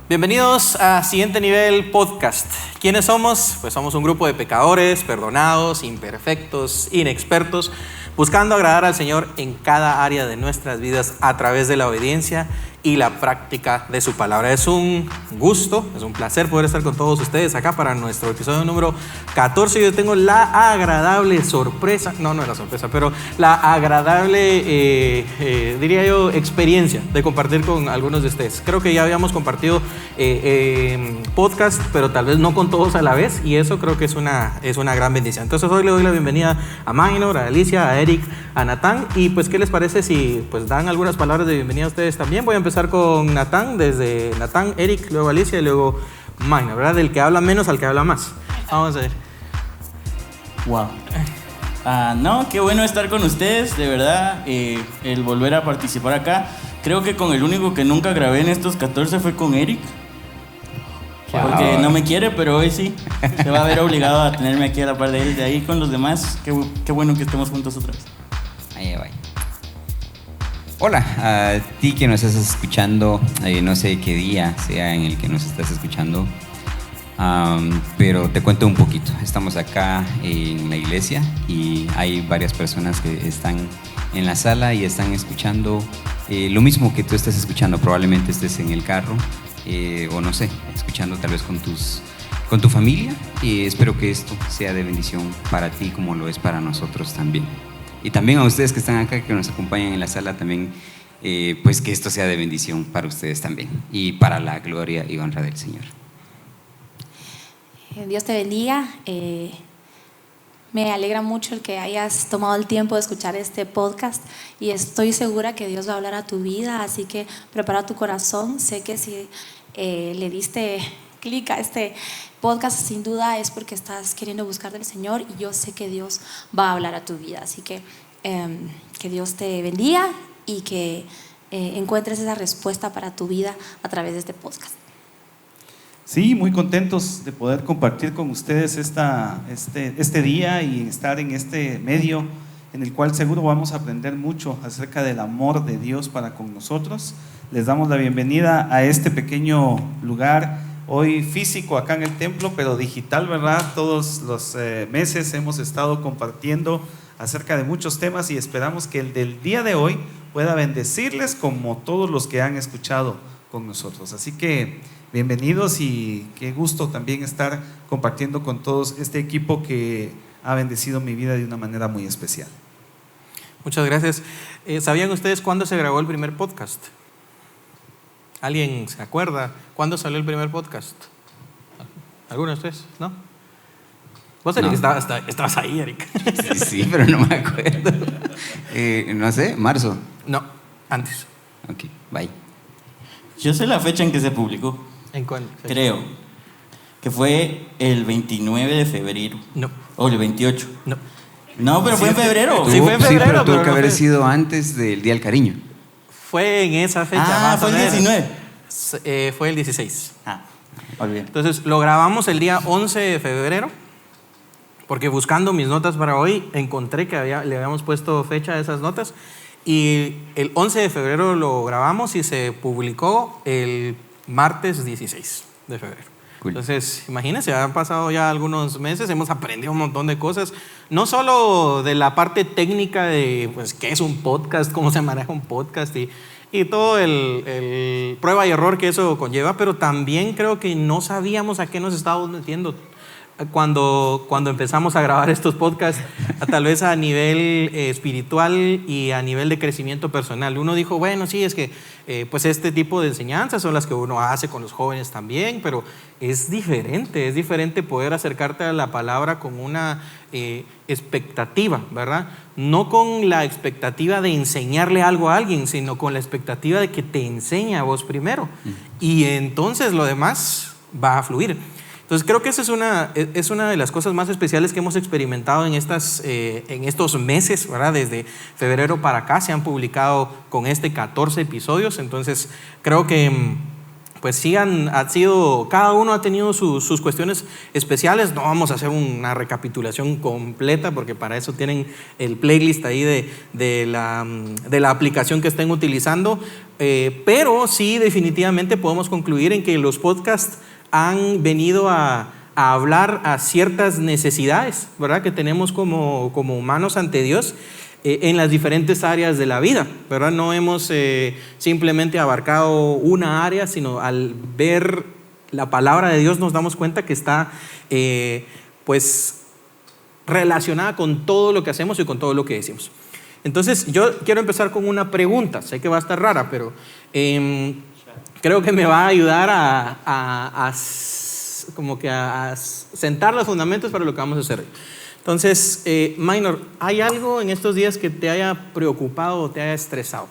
Bienvenidos a Siguiente Nivel Podcast. ¿Quiénes somos? Pues somos un grupo de pecadores, perdonados, imperfectos, inexpertos, buscando agradar al Señor en cada área de nuestras vidas a través de la obediencia y la práctica de su palabra. Es un gusto, es un placer poder estar con todos ustedes acá para nuestro episodio número 14. Yo tengo la agradable sorpresa, no era sorpresa, pero la agradable, diría yo, experiencia de compartir con algunos de ustedes. Creo que ya habíamos compartido podcast, pero tal vez no con todos a la vez, y eso creo que es una gran bendición. Entonces hoy le doy la bienvenida a Maynor, a Alicia, a Eric, a Natán, y pues ¿qué les parece si pues dan algunas palabras de bienvenida a ustedes también? Voy a empezar con Natán, desde Natán, Eric, luego Alicia y luego Maynor, ¿verdad? Del que habla menos al que habla más. Vamos a ver. Wow. No, qué bueno estar con ustedes, de verdad, el volver a participar acá. Creo que con el único que nunca grabé en estos 14 fue con Eric. Porque no me quiere, pero hoy sí. Se va a ver obligado a tenerme aquí a la par de él. De ahí con los demás, qué bueno que estemos juntos otra vez. Ahí va. Hola, a ti que nos estás escuchando, no sé qué día sea en el que nos estás escuchando, pero te cuento un poquito. Estamos acá en la iglesia y hay varias personas que están en la sala y están escuchando lo mismo que tú estás escuchando. Probablemente estés en el carro o no sé, escuchando tal vez con tu familia, y espero que esto sea de bendición para ti como lo es para nosotros también. Y también a ustedes que están acá, que nos acompañan en la sala también, pues que esto sea de bendición para ustedes también y para la gloria y honra del Señor. Dios te bendiga. Me alegra mucho el que hayas tomado el tiempo de escuchar este podcast y estoy segura que Dios va a hablar a tu vida, así que prepara tu corazón. Sé que si le diste clic a este podcast, sin duda es porque estás queriendo buscar del Señor y yo sé que Dios va a hablar a tu vida, así que Dios te bendiga y que encuentres esa respuesta para tu vida a través de este podcast. Sí, muy contentos de poder compartir con ustedes este día y estar en este medio en el cual seguro vamos a aprender mucho acerca del amor de Dios para con nosotros. Les damos la bienvenida a este pequeño lugar, hoy físico acá en el templo, pero digital, ¿verdad? Todos los meses hemos estado compartiendo acerca de muchos temas y esperamos que el del día de hoy pueda bendecirles como todos los que han escuchado con nosotros. Así que bienvenidos y qué gusto también estar compartiendo con todos este equipo que ha bendecido mi vida de una manera muy especial. Muchas gracias. ¿Sabían ustedes cuándo se grabó el primer podcast? ¿Alguien se acuerda cuándo salió el primer podcast? ¿Alguno de ustedes? ¿No? Vos, Eric, no. Estabas ahí, Eric. Sí, pero no me acuerdo. No sé, marzo. No, antes. Ok, bye. Yo sé la fecha en que se publicó. ¿En cuál fecha? Creo que fue el 29 de febrero. No. O el 28. No, pero fue en febrero. Sí, fue en febrero. Sí, pero tuvo que haber fue. Sido antes del Día del Cariño. Fue en esa fecha. Fue el 19. Fue el 16. Olvidé. Entonces lo grabamos el día 11 de febrero, porque buscando mis notas para hoy encontré que le habíamos puesto fecha a esas notas, y el 11 de febrero lo grabamos y se publicó el martes 16 de febrero. Cool. Entonces, imagínense, han pasado ya algunos meses, hemos aprendido un montón de cosas, no solo de la parte técnica de pues, qué es un podcast, cómo se maneja un podcast y todo el prueba y error que eso conlleva, pero también creo que no sabíamos a qué nos estábamos metiendo cuando empezamos a grabar estos podcasts, tal vez a nivel espiritual y a nivel de crecimiento personal. Uno dijo, bueno, sí, es que pues este tipo de enseñanzas son las que uno hace con los jóvenes también, pero es diferente poder acercarte a la palabra con una expectativa, ¿verdad? No con la expectativa de enseñarle algo a alguien, sino con la expectativa de que te enseñe a vos primero. Y entonces lo demás va a fluir. Entonces creo que esa es una de las cosas más especiales que hemos experimentado en estos meses, ¿verdad? Desde febrero para acá se han publicado con 14 episodios. Entonces creo que pues sí cada uno ha tenido sus cuestiones especiales. No vamos a hacer una recapitulación completa porque para eso tienen el playlist ahí de la aplicación que estén utilizando, pero sí definitivamente podemos concluir en que los podcasts han venido a hablar a ciertas necesidades, ¿verdad?, que tenemos como humanos ante Dios, en las diferentes áreas de la vida, ¿verdad? No hemos simplemente abarcado una área, sino al ver la palabra de Dios nos damos cuenta que está pues relacionada con todo lo que hacemos y con todo lo que decimos. Entonces yo quiero empezar con una pregunta, sé que va a estar rara, pero creo que me va a ayudar a sentar los fundamentos para lo que vamos a hacer. Entonces, Minor, ¿hay algo en estos días que te haya preocupado o te haya estresado?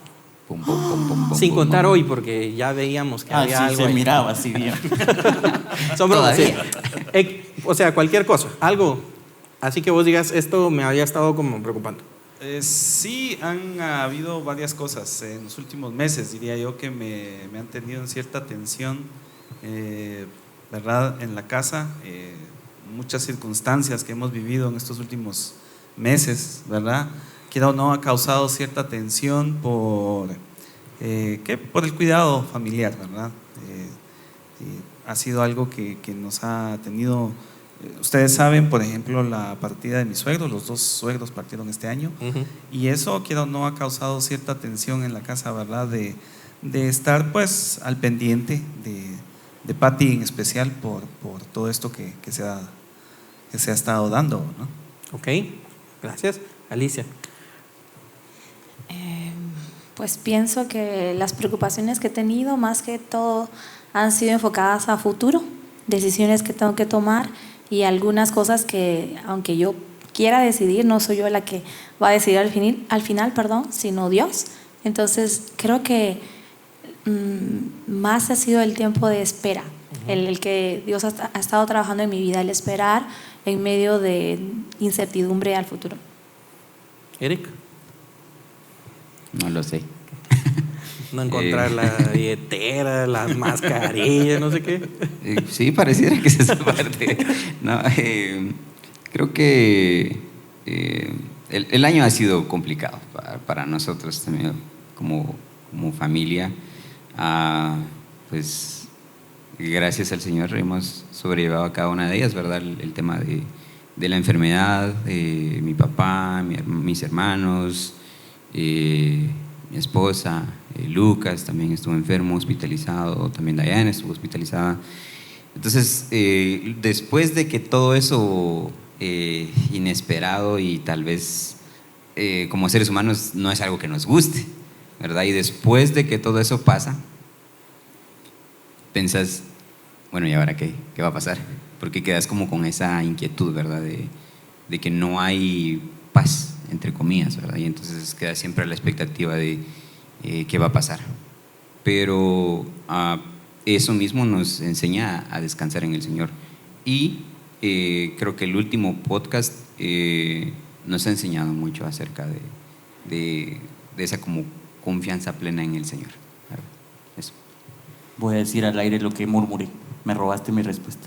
Sin contar hoy, porque ya veíamos que había sí, algo se ahí. miraba así bien. Son bromas, sí. O sea, cualquier cosa, algo. Así que vos digas, esto me había estado como preocupando. Sí, han habido varias cosas en los últimos meses, diría yo, que me han tenido en cierta tensión, ¿verdad?, en la casa. Muchas circunstancias que hemos vivido en estos últimos meses, ¿verdad?, quiera o no, ha causado cierta tensión por el cuidado familiar, ¿verdad? Ha sido algo que nos ha tenido, ustedes saben, por ejemplo, la partida de mis suegros, los 2 suegros partieron este año, y eso, quiera o no, ha causado cierta tensión en la casa, ¿verdad?, de estar pues al pendiente de Pati en especial por todo esto que se ha estado dando, ¿no? Ok, gracias. Alicia. Pues pienso que las preocupaciones que he tenido, más que todo, han sido enfocadas a futuro, decisiones que tengo que tomar y algunas cosas que, aunque yo quiera decidir, no soy yo la que va a decidir al final, sino Dios. Entonces, creo que más ha sido el tiempo de espera, el que Dios ha estado trabajando en mi vida, el esperar en medio de incertidumbre al futuro. Eric. No lo sé. No encontrar la billetera, las mascarillas, no sé qué. Sí, pareciera que es esa parte. No, creo que el año ha sido complicado para nosotros también como familia. Pues gracias al Señor hemos sobrellevado cada una de ellas, ¿verdad? El tema de la enfermedad, mi papá, mis hermanos, mi esposa, Lucas también estuvo enfermo, hospitalizado, también Diana estuvo hospitalizada. Entonces, después de que todo eso inesperado y tal vez como seres humanos no es algo que nos guste, ¿verdad? Y después de que todo eso pasa, pensás, bueno, ¿y ahora qué va a pasar? Porque quedas como con esa inquietud, ¿verdad? De que no hay paz, entre comillas, ¿verdad? Y entonces queda siempre a la expectativa de qué va a pasar. Pero eso mismo nos enseña a descansar en el Señor. Y creo que el último podcast nos ha enseñado mucho acerca de esa como confianza plena en el Señor. Eso. Voy a decir al aire lo que murmuré. Me robaste mi respuesta.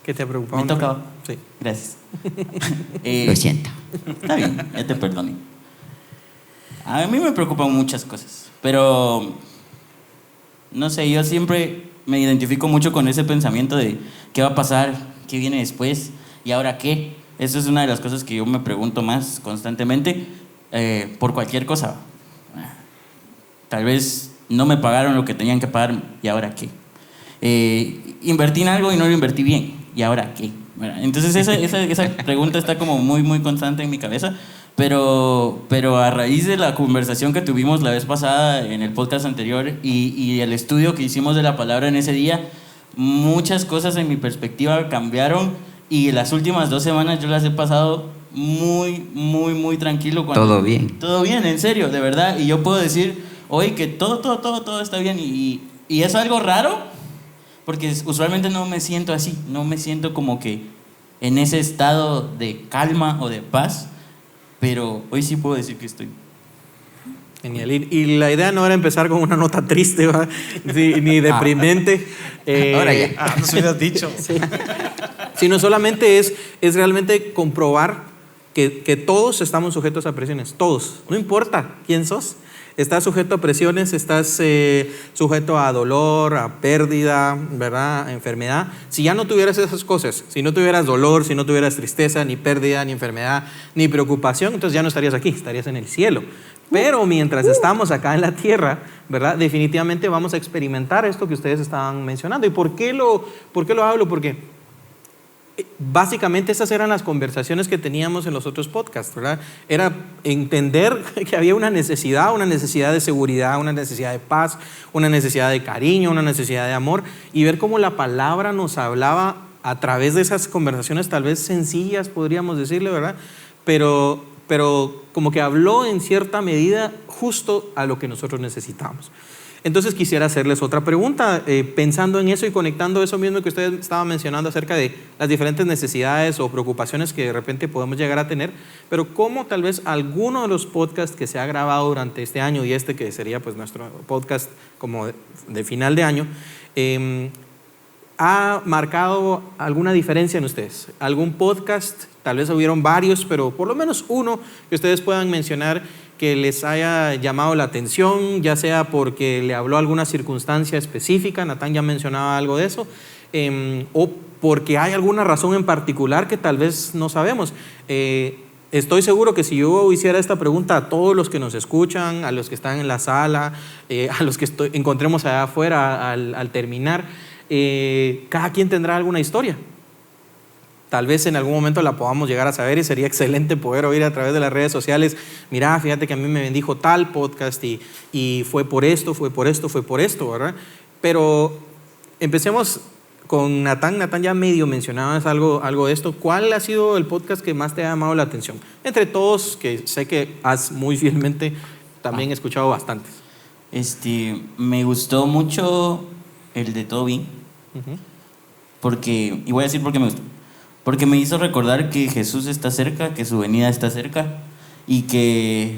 ¿Qué te ha preocupado? ¿Me tocaba? Sí. Gracias. Lo siento. Está bien, ya te perdoné. A mí me preocupan muchas cosas, pero no sé, yo siempre me identifico mucho con ese pensamiento de qué va a pasar, qué viene después y ahora qué. Eso es una de las cosas que yo me pregunto más constantemente por cualquier cosa. Tal vez no me pagaron lo que tenían que pagar y ahora qué. Invertí en algo y no lo invertí bien y ahora qué. Entonces esa pregunta está como muy constante en mi cabeza. Pero a raíz de la conversación que tuvimos la vez pasada en el podcast anterior y el estudio que hicimos de la palabra en ese día, muchas cosas en mi perspectiva cambiaron y las últimas 2 semanas yo las he pasado muy tranquilo. Todo bien. Todo bien, en serio, de verdad. Y yo puedo decir hoy que todo está bien y es algo raro porque usualmente no me siento así, no me siento como que en ese estado de calma o de paz. Pero hoy sí puedo decir que estoy. Genial. Y la idea no era empezar con una nota triste, ¿va? Sí, ni deprimente. Ahora ya. No se hubieras dicho. Sí. Sino solamente es realmente comprobar que todos estamos sujetos a presiones. Todos. No importa quién sos. Estás sujeto a presiones, estás sujeto a dolor, a pérdida, ¿verdad? A enfermedad. Si ya no tuvieras esas cosas, si no tuvieras dolor, si no tuvieras tristeza, ni pérdida, ni enfermedad, ni preocupación, entonces ya no estarías aquí, estarías en el cielo. Pero mientras estamos acá en la tierra, ¿verdad? Definitivamente vamos a experimentar esto que ustedes estaban mencionando. ¿Y por qué lo hablo? Porque básicamente esas eran las conversaciones que teníamos en los otros podcasts, ¿verdad? Era entender que había una necesidad de seguridad, una necesidad de paz, una necesidad de cariño, una necesidad de amor, y ver cómo la palabra nos hablaba a través de esas conversaciones tal vez sencillas, podríamos decirle, ¿verdad? Pero como que habló en cierta medida justo a lo que nosotros necesitamos. Entonces quisiera hacerles otra pregunta, pensando en eso y conectando eso mismo que usted estaba mencionando acerca de las diferentes necesidades o preocupaciones que de repente podemos llegar a tener, pero cómo tal vez alguno de los podcasts que se ha grabado durante este año y que sería pues nuestro podcast como de final de año, ha marcado alguna diferencia en ustedes. ¿Algún podcast? Tal vez hubieron varios, pero por lo menos uno que ustedes puedan mencionar que les haya llamado la atención, ya sea porque le habló alguna circunstancia específica, Natán ya mencionaba algo de eso, o porque hay alguna razón en particular que tal vez no sabemos. Estoy seguro que si yo hiciera esta pregunta a todos los que nos escuchan, a los que están en la sala, a los que encontremos allá afuera al terminar, cada quien tendrá alguna historia. Tal vez en algún momento la podamos llegar a saber y sería excelente poder oír a través de las redes sociales, mira, fíjate que a mí me bendijo tal podcast y fue por esto, ¿verdad? Pero empecemos con Natán. Natán, ya medio mencionabas algo de esto. ¿Cuál ha sido el podcast que más te ha llamado la atención? Entre todos, que sé que has muy fielmente también escuchado bastantes. Me gustó mucho el de Toby, porque, y voy a decir por qué me gustó. Porque me hizo recordar que Jesús está cerca, que su venida está cerca y que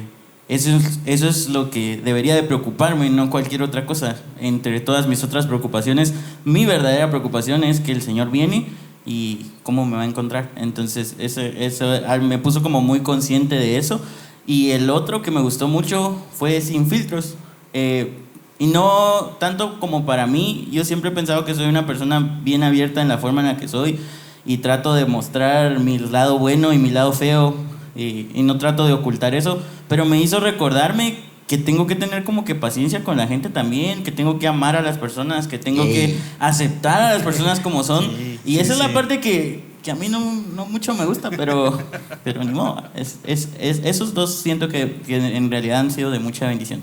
eso es lo que debería de preocuparme, no cualquier otra cosa. Entre todas mis otras preocupaciones, mi verdadera preocupación es que el Señor viene y cómo me va a encontrar. Entonces eso me puso como muy consciente de eso. Y el otro que me gustó mucho fue Sin Filtros. Y no tanto como para mí, yo siempre he pensado que soy una persona bien abierta en la forma en la que soy. Y trato de mostrar mi lado bueno y mi lado feo y no trato de ocultar eso, pero me hizo recordarme que tengo que tener como que paciencia con la gente también, que tengo que amar a las personas, que tengo que aceptar a las personas como son. Y esa es la parte que a mí no mucho me gusta, pero ni modo. Esos dos siento que en realidad han sido de mucha bendición.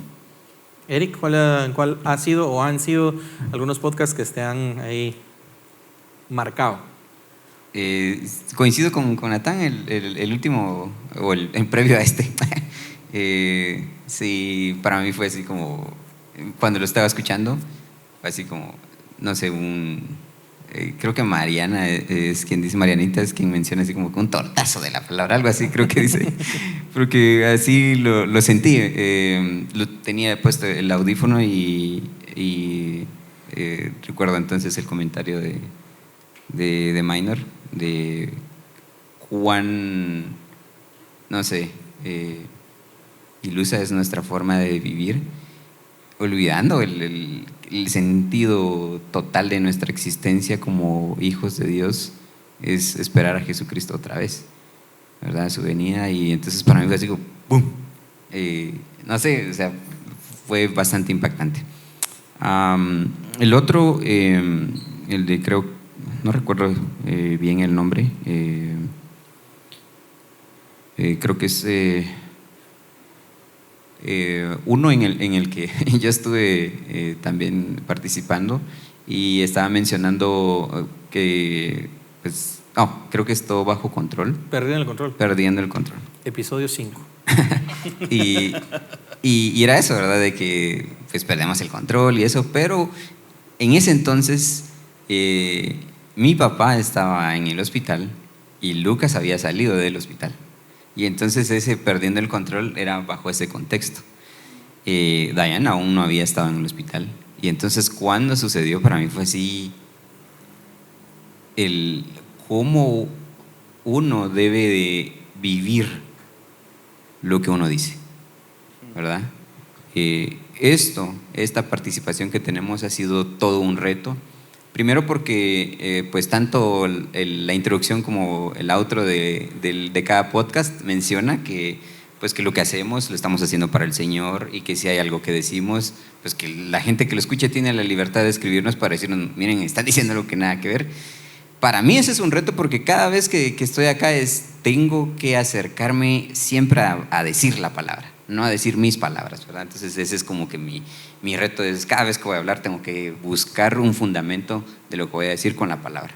Eric, ¿cuál ha sido o han sido algunos podcasts que te han ahí marcado? Coincido con Natán, el último, o el previo a este. Sí, para mí fue así como, cuando lo estaba escuchando, fue así como, no sé, creo que Mariana es quien dice, Marianita es quien menciona así como un tortazo de la palabra, algo así creo que dice, porque así lo sentí. Lo tenía puesto el audífono y recuerdo entonces el comentario de Minor, de cuán, no sé, ilusa es nuestra forma de vivir, olvidando el sentido total de nuestra existencia como hijos de Dios es esperar a Jesucristo otra vez, ¿verdad? Su venida. Y entonces para mí fue así como ¡pum! No sé, o sea, fue bastante impactante. El otro, el de creo, no recuerdo bien el nombre, creo que es uno en el que yo estuve también participando y estaba mencionando que, pues, creo que es Todo Bajo Control. Perdiendo el control. Episodio 5. y era eso, ¿verdad? De que pues perdemos el control y eso, pero en ese entonces mi papá estaba en el hospital y Lucas había salido del hospital. Y entonces ese perdiendo el control era bajo ese contexto. Diane aún no había estado en el hospital. Y entonces cuando sucedió, para mí fue así, el cómo uno debe de vivir lo que uno dice, ¿verdad? Esta participación que tenemos ha sido todo un reto. Primero porque pues tanto la introducción como el outro de cada podcast menciona que pues que lo que hacemos lo estamos haciendo para el Señor, y que si hay algo que decimos, pues que la gente que lo escuche tiene la libertad de escribirnos para decirnos, miren, están diciendo algo que nada que ver. Para mí ese es un reto, porque cada vez que estoy acá tengo que acercarme siempre a decir la palabra, no a decir mis palabras, ¿verdad? Entonces ese es como que mi reto, es cada vez que voy a hablar tengo que buscar un fundamento de lo que voy a decir con la palabra.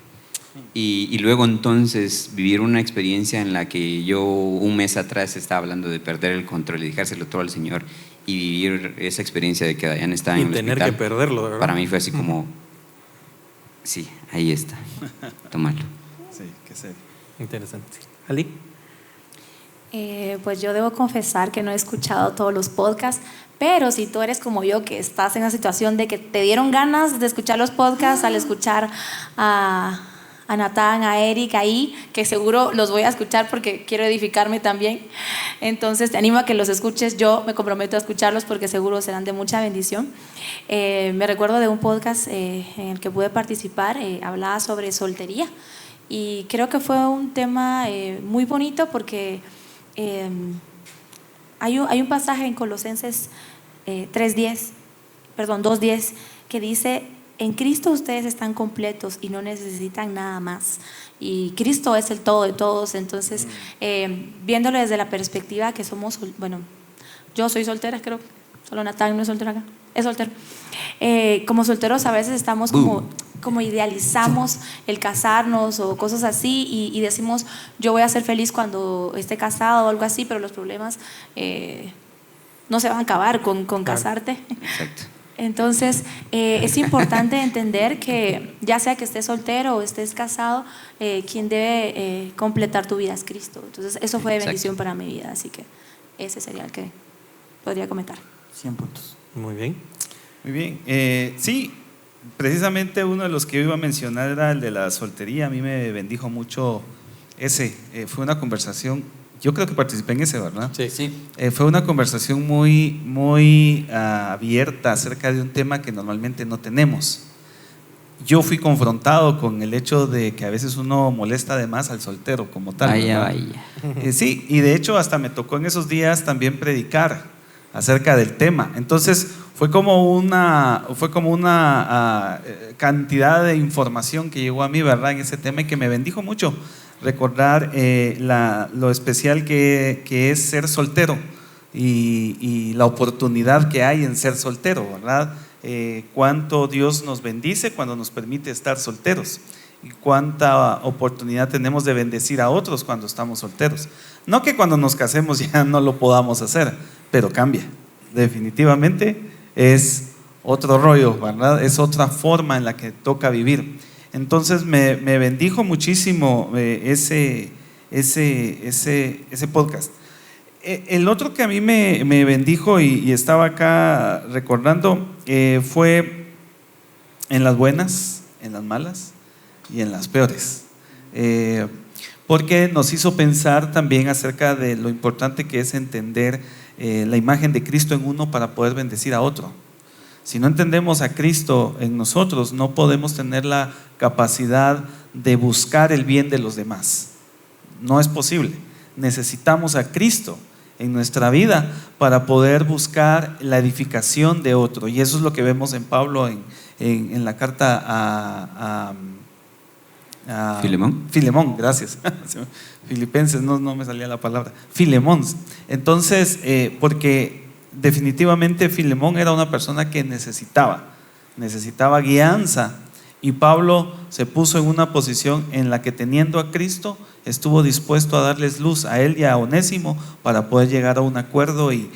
Y luego entonces vivir una experiencia en la que yo un mes atrás estaba hablando de perder el control y dejárselo todo al Señor, y vivir esa experiencia de que Dayan estaba en el hospital. Y tener que perderlo, ¿verdad? Para mí fue así como, sí, ahí está, tómalo. Sí, qué serio. Interesante. ¿Ali? Pues yo debo confesar que no he escuchado todos los podcasts, pero si tú eres como yo, que estás en la situación de que te dieron ganas de escuchar los podcasts al escuchar a Natán, a Eric ahí, que seguro los voy a escuchar porque quiero edificarme también. Entonces te animo a que los escuches. Yo me comprometo a escucharlos porque seguro serán de mucha bendición. Me recuerdo de un podcast en el que pude participar, hablaba sobre soltería, y creo que fue un tema muy bonito porque hay un pasaje en Colosenses 2:10 que dice: en Cristo ustedes están completos y no necesitan nada más. Y Cristo es el todo de todos. Entonces, viéndolo desde la perspectiva que somos, bueno, yo soy soltera, creo, solo Natán no es soltero acá, es soltero. Como solteros a veces estamos como idealizamos el casarnos o cosas así, y decimos, yo voy a ser feliz cuando esté casado o algo así, pero los problemas no se van a acabar con casarte. Exacto. Entonces, es importante entender que ya sea que estés soltero o estés casado, quien debe completar tu vida es Cristo. Entonces, eso fue de bendición para mi vida, así que ese sería el que podría comentar. 100 puntos. Muy bien. Muy bien. Sí, precisamente uno de los que yo iba a mencionar era el de la soltería. A mí me bendijo mucho ese. Fue una conversación, yo creo que participé en ese, ¿verdad? Sí. Fue una conversación muy abierta acerca de un tema que normalmente no tenemos. Yo fui confrontado con el hecho de que a veces uno molesta de más al soltero como tal. Vaya. Sí, y de hecho hasta me tocó en esos días también predicar acerca del tema. Entonces fue como una cantidad de información que llegó a mí, ¿verdad?, en ese tema, y que me bendijo mucho recordar lo especial que es ser soltero y la oportunidad que hay en ser soltero, ¿verdad? Cuánto Dios nos bendice cuando nos permite estar solteros, y cuánta oportunidad tenemos de bendecir a otros cuando estamos solteros. No que cuando nos casemos ya no lo podamos hacer, pero cambia. Definitivamente es otro rollo, ¿verdad? Es otra forma en la que toca vivir. Entonces me bendijo muchísimo ese podcast. El otro que a mí me bendijo y estaba acá recordando fue en las buenas, en las malas y en las peores, porque nos hizo pensar también acerca de lo importante que es entender la imagen de Cristo en uno para poder bendecir a otro. Si no entendemos a Cristo en nosotros, no podemos tener la capacidad de buscar el bien de los demás. No es posible. Necesitamos a Cristo en nuestra vida para poder buscar la edificación de otro. Y eso es lo que vemos en Pablo en la carta a Filemón, gracias. Filipenses, no me salía la palabra. Filemón. Entonces, porque definitivamente Filemón era una persona que necesitaba guianza, y Pablo se puso en una posición en la que, teniendo a Cristo, estuvo dispuesto a darles luz a él y a Onésimo para poder llegar a un acuerdo y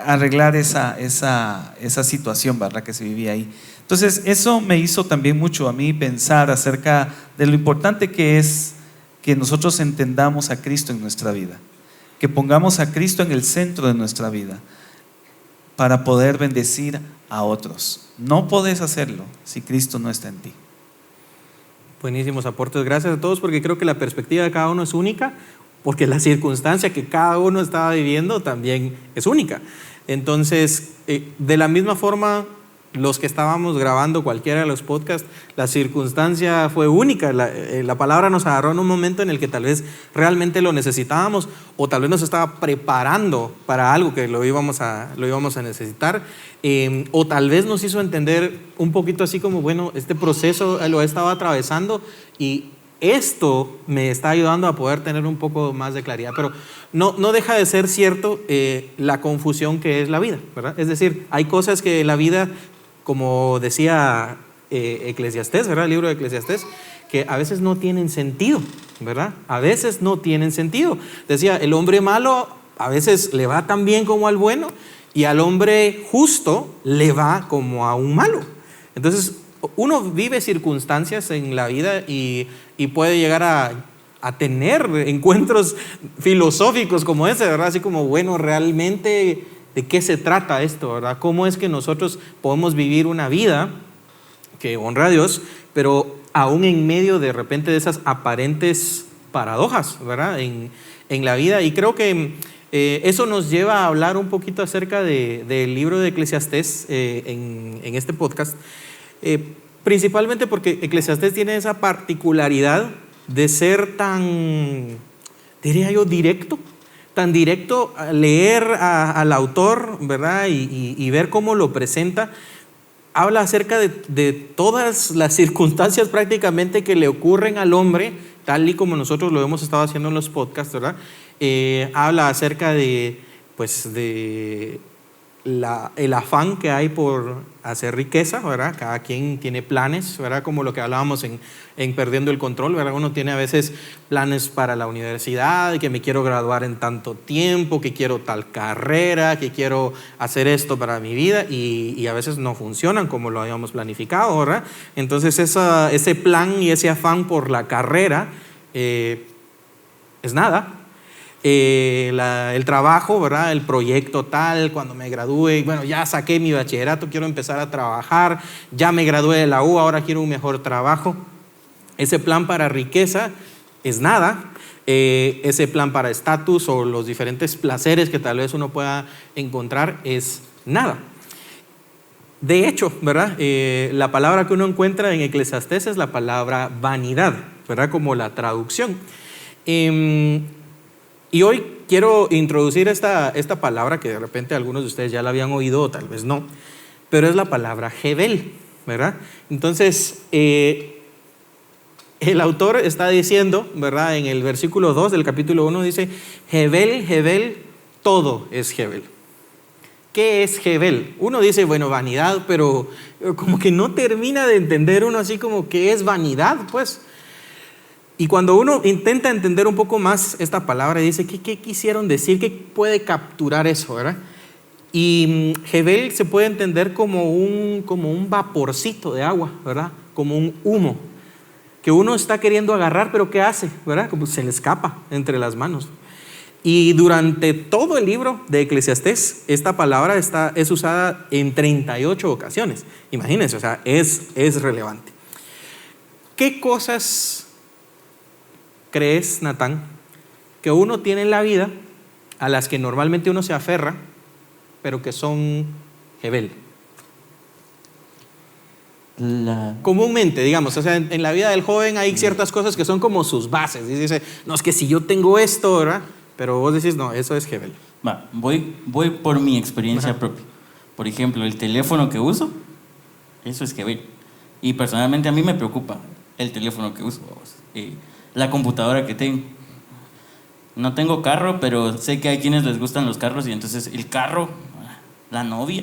arreglar esa situación, ¿verdad?, que se vivía ahí. Entonces eso me hizo también mucho a mí pensar acerca de lo importante que es que nosotros entendamos a Cristo en nuestra vida, que pongamos a Cristo en el centro de nuestra vida. para poder bendecir a otros. No podés hacerlo si Cristo no está en ti. Buenísimos aportes, gracias a todos, porque creo que la perspectiva de cada uno es única, porque la circunstancia que cada uno estaba viviendo también es única. Entonces, de la misma forma, los que estábamos grabando cualquiera de los podcasts, la circunstancia fue única. La palabra nos agarró en un momento en el que tal vez realmente lo necesitábamos, o tal vez nos estaba preparando para algo que lo íbamos a necesitar, o tal vez nos hizo entender un poquito así como, bueno, este proceso lo he estado atravesando y esto me está ayudando a poder tener un poco más de claridad. Pero no deja de ser cierto la confusión que es la vida, ¿verdad? Es decir, hay cosas que la vida, como decía Eclesiastés, ¿verdad? El libro de Eclesiastés, que a veces no tienen sentido, ¿verdad? A veces no tienen sentido. Decía, el hombre malo a veces le va tan bien como al bueno, y al hombre justo le va como a un malo. Entonces, uno vive circunstancias en la vida y puede llegar a tener encuentros filosóficos como ese, ¿verdad? Así como, bueno, realmente, ¿de qué se trata esto, verdad? ¿Cómo es que nosotros podemos vivir una vida que honra a Dios, pero aún en medio de repente de esas aparentes paradojas, ¿verdad? En la vida. Y creo que eso nos lleva a hablar un poquito acerca del libro de Eclesiastés en este podcast. Principalmente porque Eclesiastés tiene esa particularidad de ser tan, diría yo, directo, tan directo a leer al autor, ¿verdad? Y ver cómo lo presenta. Habla acerca de todas las circunstancias prácticamente que le ocurren al hombre, tal y como nosotros lo hemos estado haciendo en los podcasts, ¿verdad? Habla acerca de el afán que hay por hacer riqueza, ¿verdad? Cada quien tiene planes, ¿verdad? Como lo que hablábamos en Perdiendo el Control, ¿verdad? Uno tiene a veces planes para la universidad, que me quiero graduar en tanto tiempo, que quiero tal carrera, que quiero hacer esto para mi vida, y a veces no funcionan como lo habíamos planificado, ¿verdad? Entonces ese plan y ese afán por la carrera es nada. El trabajo, ¿verdad? El proyecto tal, cuando me gradúe, bueno, ya saqué mi bachillerato, quiero empezar a trabajar, ya me gradué de la U, ahora quiero un mejor trabajo. Ese plan para riqueza es nada. Ese plan para estatus o los diferentes placeres que tal vez uno pueda encontrar es nada. De hecho, ¿verdad? La palabra que uno encuentra en Eclesiastés es la palabra vanidad, ¿verdad? Como la traducción. Y hoy quiero introducir esta palabra que de repente algunos de ustedes ya la habían oído o tal vez no, pero es la palabra Jebel, ¿verdad? Entonces, el autor está diciendo, ¿verdad? En el versículo 2 del capítulo 1 dice, Jebel, Jebel, todo es Jebel. ¿Qué es Jebel? Uno dice, bueno, vanidad, pero como que no termina de entender uno así como qué es vanidad, pues. Y cuando uno intenta entender un poco más esta palabra, dice, ¿qué quisieron decir? ¿Qué puede capturar eso, verdad? Y Jebel se puede entender como un vaporcito de agua, ¿verdad? Como un humo, que uno está queriendo agarrar, pero ¿qué hace? ¿Verdad? Como se le escapa entre las manos. Y durante todo el libro de Eclesiastés, esta palabra es usada en 38 ocasiones. Imagínense, o sea, es relevante. ¿Qué cosas crees, Natán, que uno tiene en la vida a las que normalmente uno se aferra, pero que son Jebel? Comúnmente, digamos, o sea, en la vida del joven hay ciertas cosas que son como sus bases. Y dice, no, es que si yo tengo esto, ¿verdad? Pero vos decís, no, eso es Jebel. Voy por mi experiencia propia. Por ejemplo, el teléfono que uso, eso es Jebel. Y personalmente a mí me preocupa el teléfono que uso. La computadora que tengo. No tengo carro, pero sé que hay quienes les gustan los carros, y entonces el carro, la novia,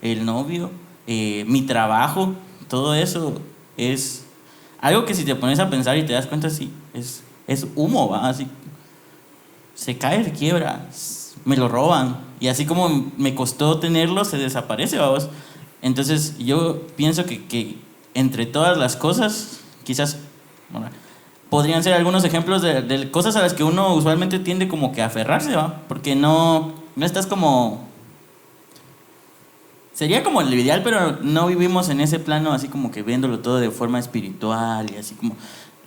el novio, mi trabajo, todo eso es algo que si te pones a pensar y te das cuenta, sí, es humo, ¿va? Así se cae, se quiebra, me lo roban, y así como me costó tenerlo, se desaparece, vamos. Entonces yo pienso que entre todas las cosas, quizás, bueno, podrían ser algunos ejemplos de cosas a las que uno usualmente tiende como que a aferrarse, ¿va? Porque no estás como sería como lo ideal, pero no vivimos en ese plano así como que viéndolo todo de forma espiritual y así como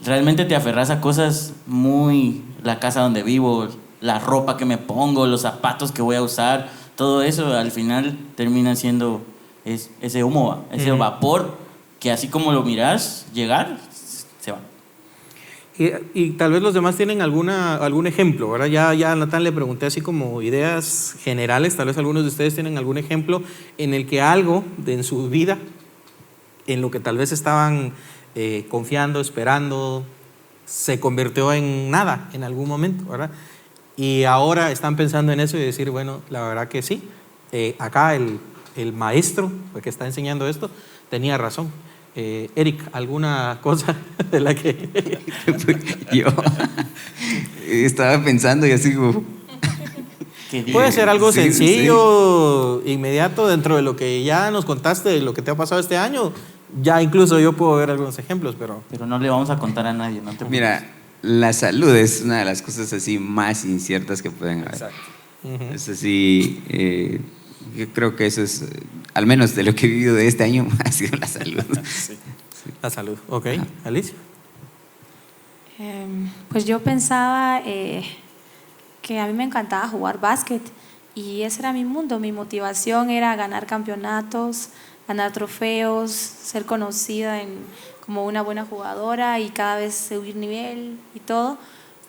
realmente te aferras a cosas muy, la casa donde vivo, la ropa que me pongo, los zapatos que voy a usar, todo eso al final termina siendo ese humo, ese vapor que así como lo miras llegar, se va. Y tal vez los demás tienen algún ejemplo, ¿verdad? Ya a Natán le pregunté así como ideas generales, tal vez algunos de ustedes tienen algún ejemplo en el que algo en su vida, en lo que tal vez estaban confiando, esperando, se convirtió en nada en algún momento, ¿verdad? Y ahora están pensando en eso y decir, bueno, la verdad que sí, acá el maestro que está enseñando esto tenía razón. Eric, ¿alguna cosa de la que...? Yo estaba pensando y así como... Puede ser algo Sí, sencillo, inmediato, dentro de lo que ya nos contaste, de lo que te ha pasado este año. Ya incluso yo puedo ver algunos ejemplos, pero... Pero no le vamos a contar a nadie, no te Mira, la salud es una de las cosas así más inciertas que pueden haber. Exacto. Es así, yo creo que eso es, al menos de lo que he vivido de este año, ha sido la salud. Sí. La salud. Ok, Alicia. Pues yo pensaba que a mí me encantaba jugar básquet y ese era mi mundo, mi motivación era ganar campeonatos, ganar trofeos, ser conocida como una buena jugadora y cada vez subir nivel y todo,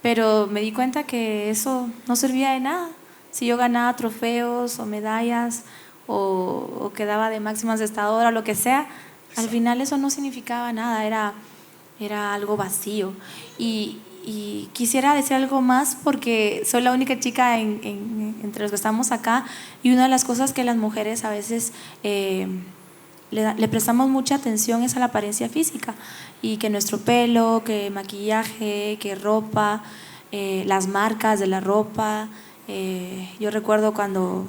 pero me di cuenta que eso no servía de nada. Si yo ganaba trofeos o medallas o quedaba de máxima encestadora o lo que sea, al final eso no significaba nada, era algo vacío. Y quisiera decir algo más porque soy la única chica entre los que estamos acá y una de las cosas que las mujeres a veces le prestamos mucha atención es a la apariencia física y que nuestro pelo, que maquillaje, que ropa, las marcas de la ropa. Yo recuerdo cuando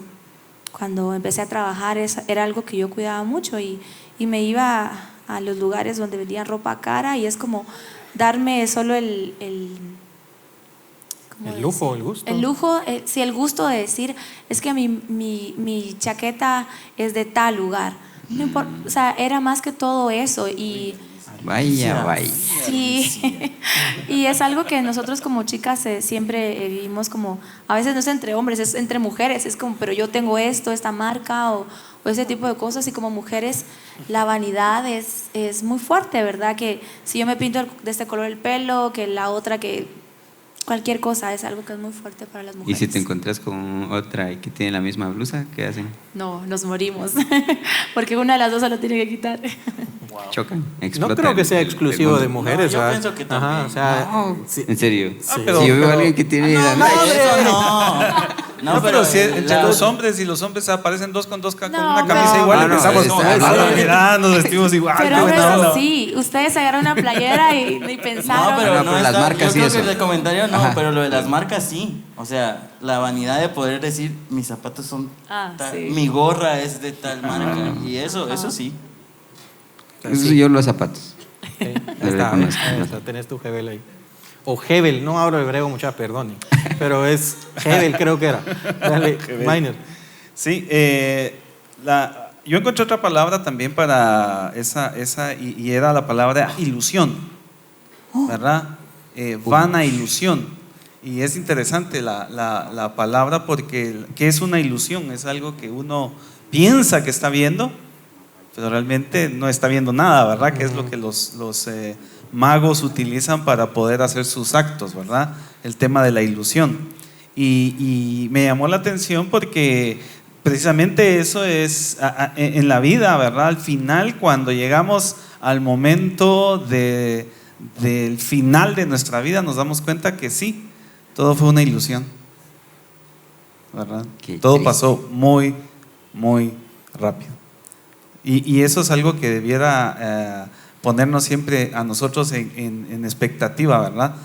empecé a trabajar era algo que yo cuidaba mucho y me iba a los lugares donde vendían ropa cara y es como darme solo el lujo, el gusto. El lujo, sí, el gusto de decir, es que mi chaqueta es de tal lugar. No importa, o sea, era más que todo eso y... Vaya. Sí, y es algo que nosotros como chicas siempre vivimos como, a veces no es entre hombres, es entre mujeres, es como, pero yo tengo esta marca o ese tipo de cosas y como mujeres la vanidad es muy fuerte, ¿verdad? Que si yo me pinto de este color el pelo, que la otra que... Cualquier cosa es algo que es muy fuerte para las ¿Y mujeres. si te encuentras con otra y que tiene la misma blusa, qué hacen? No, nos morimos, porque una de las dos se lo tiene que quitar. Chocan, No explotan. creo que sea exclusivo de mujeres. No, yo ¿verdad? pienso que Ajá, también. o sea, No, sí. en serio. Sí. pero- Si yo veo a pero- alguien que tiene... No, eso no. No, pero si entre la- los hombres y los hombres aparecen dos con con No, una camisa pero- igual y No, pensamos, está- mira, nos vestimos igual. Pero qué buena hombres onda". sí, ustedes agarraron una playera y pensaron. No, pero No, no pero las está- marcas yo sí creo eso. que el comentario no, Ajá. pero lo de las marcas sí. O sea, la vanidad de poder decir, mis zapatos son Sí. mi gorra es de tal marca. Y eso sí. Eso yo los zapatos. Ahí Lo está, reconozco. ahí está, tenés tu Hebel ahí. O Hebel, no hablo hebreo, mucha perdón, pero es Hebel, creo que era. Dale, Minor. Sí, yo encontré otra palabra también para esa y era la palabra ilusión, ¿verdad? Vana ilusión. Y es interesante la palabra porque ¿qué es una ilusión? Es algo que uno piensa que está viendo, pero realmente no está viendo nada, ¿verdad? Que es lo que los magos utilizan para poder hacer sus actos, ¿verdad? El tema de la ilusión. Y me llamó la atención porque precisamente eso es en la vida, ¿verdad? Al final, cuando llegamos al momento del final de nuestra vida, nos damos cuenta que sí, todo fue una ilusión, ¿verdad? Qué Todo triste. pasó muy, muy rápido. Y eso es algo que debiera ponernos siempre a nosotros en expectativa, ¿verdad?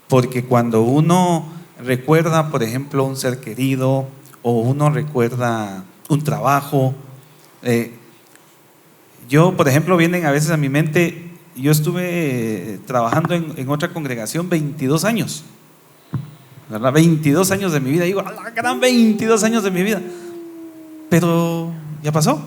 Porque cuando uno recuerda, por ejemplo, un ser querido o uno recuerda un trabajo, yo, por ejemplo, vienen a veces a mi mente, yo estuve trabajando en otra congregación 22 años, ¿verdad? 22 años de mi vida, digo, a la gran 22 años de mi vida, pero ¿Ya pasó?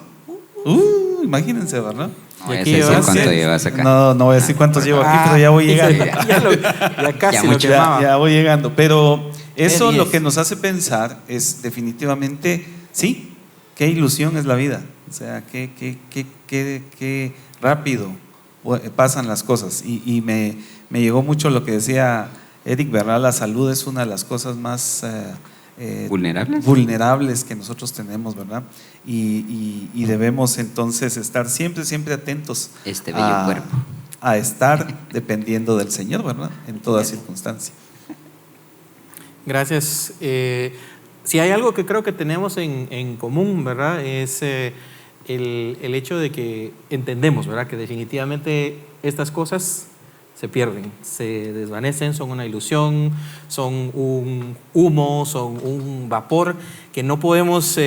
Imagínense, ¿verdad? No, Y ya aquí sé llevas cuánto siete. llevas acá. No voy a decir cuántos llevo aquí, pero ya voy llegando. Ya casi Ya lo mucho. quemaba. Ya voy llegando. Pero eso Qué lo 10. que nos hace pensar es definitivamente, sí, qué ilusión es la vida. O sea, qué rápido pasan las cosas. Y me llegó mucho lo que decía Eric, ¿verdad? La salud es una de las cosas más ¿Vulnerables? que nosotros tenemos, ¿verdad? Y debemos entonces estar siempre atentos Este bello cuerpo. a estar dependiendo del Señor, ¿verdad? En toda circunstancia. Gracias. Si hay algo que creo que tenemos en común, ¿verdad? Es el hecho de que entendemos, ¿verdad? Que definitivamente estas cosas se pierden, se desvanecen, son una ilusión, son un humo, son un vapor que no podemos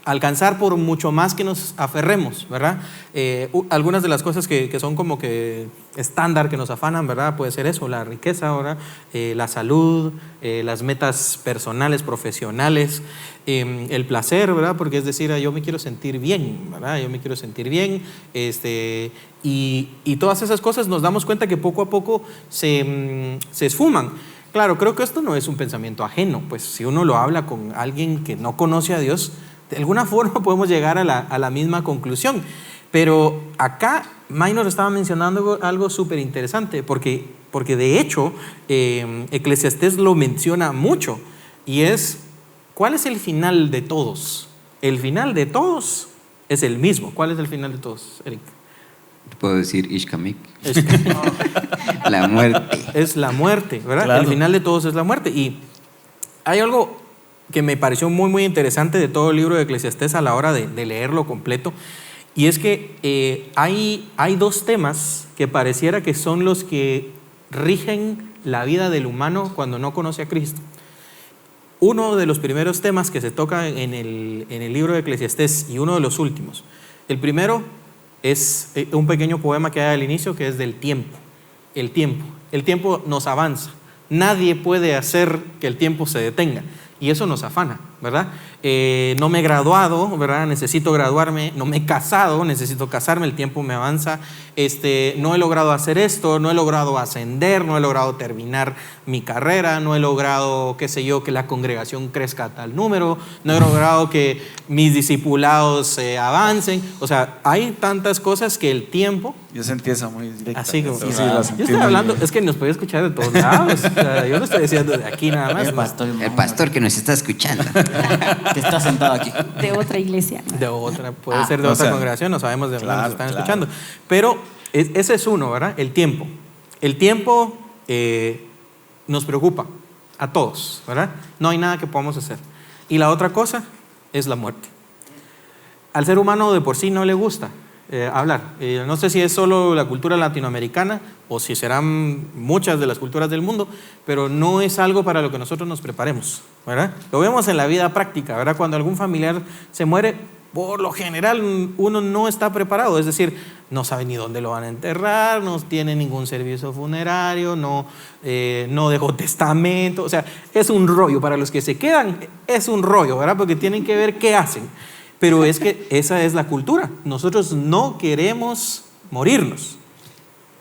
alcanzar por mucho más que nos aferremos, ¿verdad? Algunas de las cosas que son como que estándar, que nos afanan, ¿verdad? Puede ser eso, la riqueza, ¿verdad? La salud, las metas personales, profesionales, el placer, ¿verdad? Porque es decir, yo me quiero sentir bien, ¿verdad? Yo me quiero sentir bien, y todas esas cosas nos damos cuenta que poco a poco se esfuman. Claro, creo que esto no es un pensamiento ajeno, pues si uno lo habla con alguien que no conoce a Dios, de alguna forma podemos llegar a la misma conclusión. Pero acá Minor estaba mencionando algo súper interesante, porque de hecho Eclesiastés lo menciona mucho, y es, ¿cuál es el final de todos? El final de todos es el mismo. ¿Cuál es el final de todos, Eric? Puedo decir Ishkamik. La muerte. Es la muerte, ¿verdad? Claro. El final de todos es la muerte. Y hay algo que me pareció muy interesante de todo el libro de Eclesiastés a la hora de leerlo completo, y es que hay dos temas que pareciera que son los que rigen la vida del humano cuando no conoce a Cristo. Uno de los primeros temas que se toca en el libro de Eclesiastés, y uno de los últimos. El primero es un pequeño poema que hay al inicio, que es del tiempo. El tiempo. El tiempo nos avanza. Nadie puede hacer que el tiempo se detenga. Y eso nos afana, ¿verdad? No me he graduado, ¿verdad? Necesito graduarme. No me he casado, necesito casarme, el tiempo me avanza. No he logrado hacer esto, no he logrado ascender, no he logrado terminar mi carrera, no he logrado, qué sé yo, que la congregación crezca a tal número, no he logrado que mis discipulados avancen. O sea, hay tantas cosas que el tiempo... Yo sentí esa muy directa. Así como, Sí, la sentí yo estoy muy hablando, bien. es que nos puede escuchar de todos lados. O sea, yo no estoy diciendo de aquí nada más. El pastor que nos está escuchando. que está sentado aquí. De otra iglesia. De otra, puede ser de o otra sea, congregación, no sabemos de dónde claro, nos están claro. escuchando. Pero ese es uno, ¿verdad? El tiempo. El tiempo nos preocupa a todos, ¿verdad? No hay nada que podamos hacer. Y la otra cosa es la muerte. Al ser humano de por sí no le gusta hablar. No sé si es solo la cultura latinoamericana o si serán muchas de las culturas del mundo, pero no es algo para lo que nosotros nos preparemos, ¿verdad? Lo vemos en la vida práctica, ¿verdad? Cuando algún familiar se muere, por lo general uno no está preparado, es decir, no sabe ni dónde lo van a enterrar, no tiene ningún servicio funerario, no dejó testamento, o sea, es un rollo. Para los que se quedan, es un rollo, ¿verdad? Porque tienen que ver qué hacen. Pero es que esa es la cultura. Nosotros no queremos morirnos.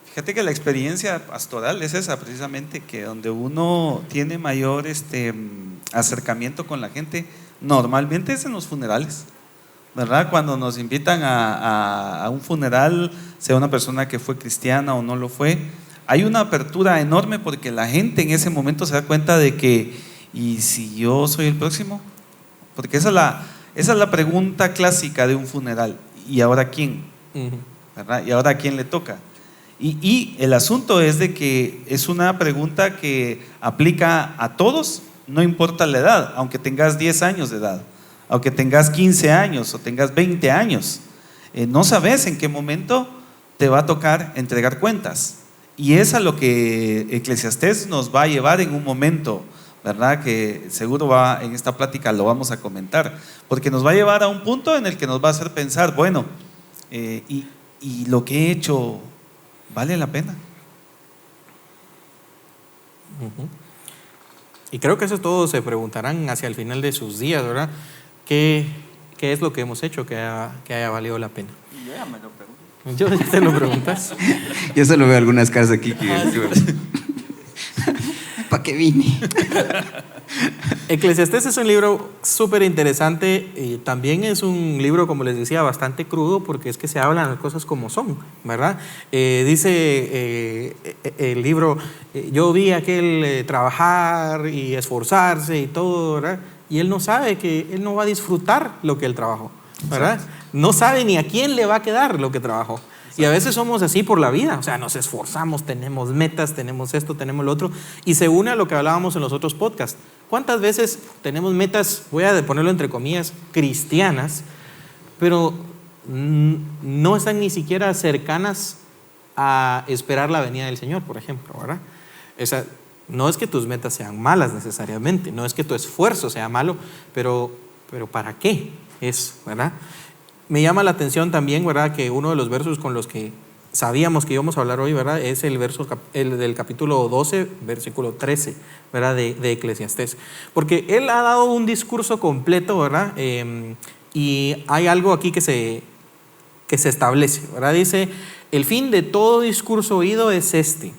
Fíjate que la experiencia pastoral es esa, precisamente, que donde uno tiene mayor acercamiento con la gente, normalmente es en los funerales, ¿verdad? Cuando nos invitan a un funeral, sea una persona que fue cristiana o no lo fue, hay una apertura enorme porque la gente en ese momento se da cuenta de que, ¿y si yo soy el próximo? Porque esa es la pregunta clásica de un funeral. ¿Y ahora quién? ¿Verdad? ¿Y ahora a quién le toca? Y el asunto es de que es una pregunta que aplica a todos, no importa la edad, aunque tengas 10 años de edad, aunque tengas 15 años o tengas 20 años. No sabes en qué momento te va a tocar entregar cuentas. Y es a lo que Eclesiastés nos va a llevar en un momento, ¿verdad? Que seguro en esta plática lo vamos a comentar, porque nos va a llevar a un punto en el que nos va a hacer pensar, bueno, y lo que he hecho, ¿vale la pena? Y creo que eso todos se preguntarán hacia el final de sus días, ¿verdad? ¿Qué ¿qué es lo que hemos hecho que haya valido la pena? Yo ya me lo pregunto. Yo ya te lo preguntas. Yo solo veo algunas caras aquí que... Sí. ¿Para qué vine? Eclesiastés es un libro súper interesante y también es un libro, como les decía, bastante crudo porque es que se hablan las cosas como son, ¿verdad? Dice el libro, yo vi a aquel trabajar y esforzarse y todo, ¿verdad? Y él no sabe que él no va a disfrutar lo que él trabajó, ¿verdad? Exacto. No sabe ni a quién le va a quedar lo que trabajó. Exacto. Y a veces somos así por la vida, o sea, nos esforzamos, tenemos metas, tenemos esto, tenemos lo otro, y se une a lo que hablábamos en los otros podcasts. ¿Cuántas veces tenemos metas, voy a ponerlo entre comillas, cristianas, pero no están ni siquiera cercanas a esperar la venida del Señor, por ejemplo, ¿verdad? Esa, no es que tus metas sean malas necesariamente, no es que tu esfuerzo sea malo, pero ¿para qué es, verdad? Me llama la atención también, ¿verdad?, que uno de los versos con los que sabíamos que íbamos a hablar hoy, ¿verdad?, es el del capítulo 12, versículo 13, ¿verdad?, de Eclesiastés. Porque él ha dado un discurso completo, ¿verdad?, y hay algo aquí que se establece, ¿verdad? Dice, el fin de todo discurso oído es este: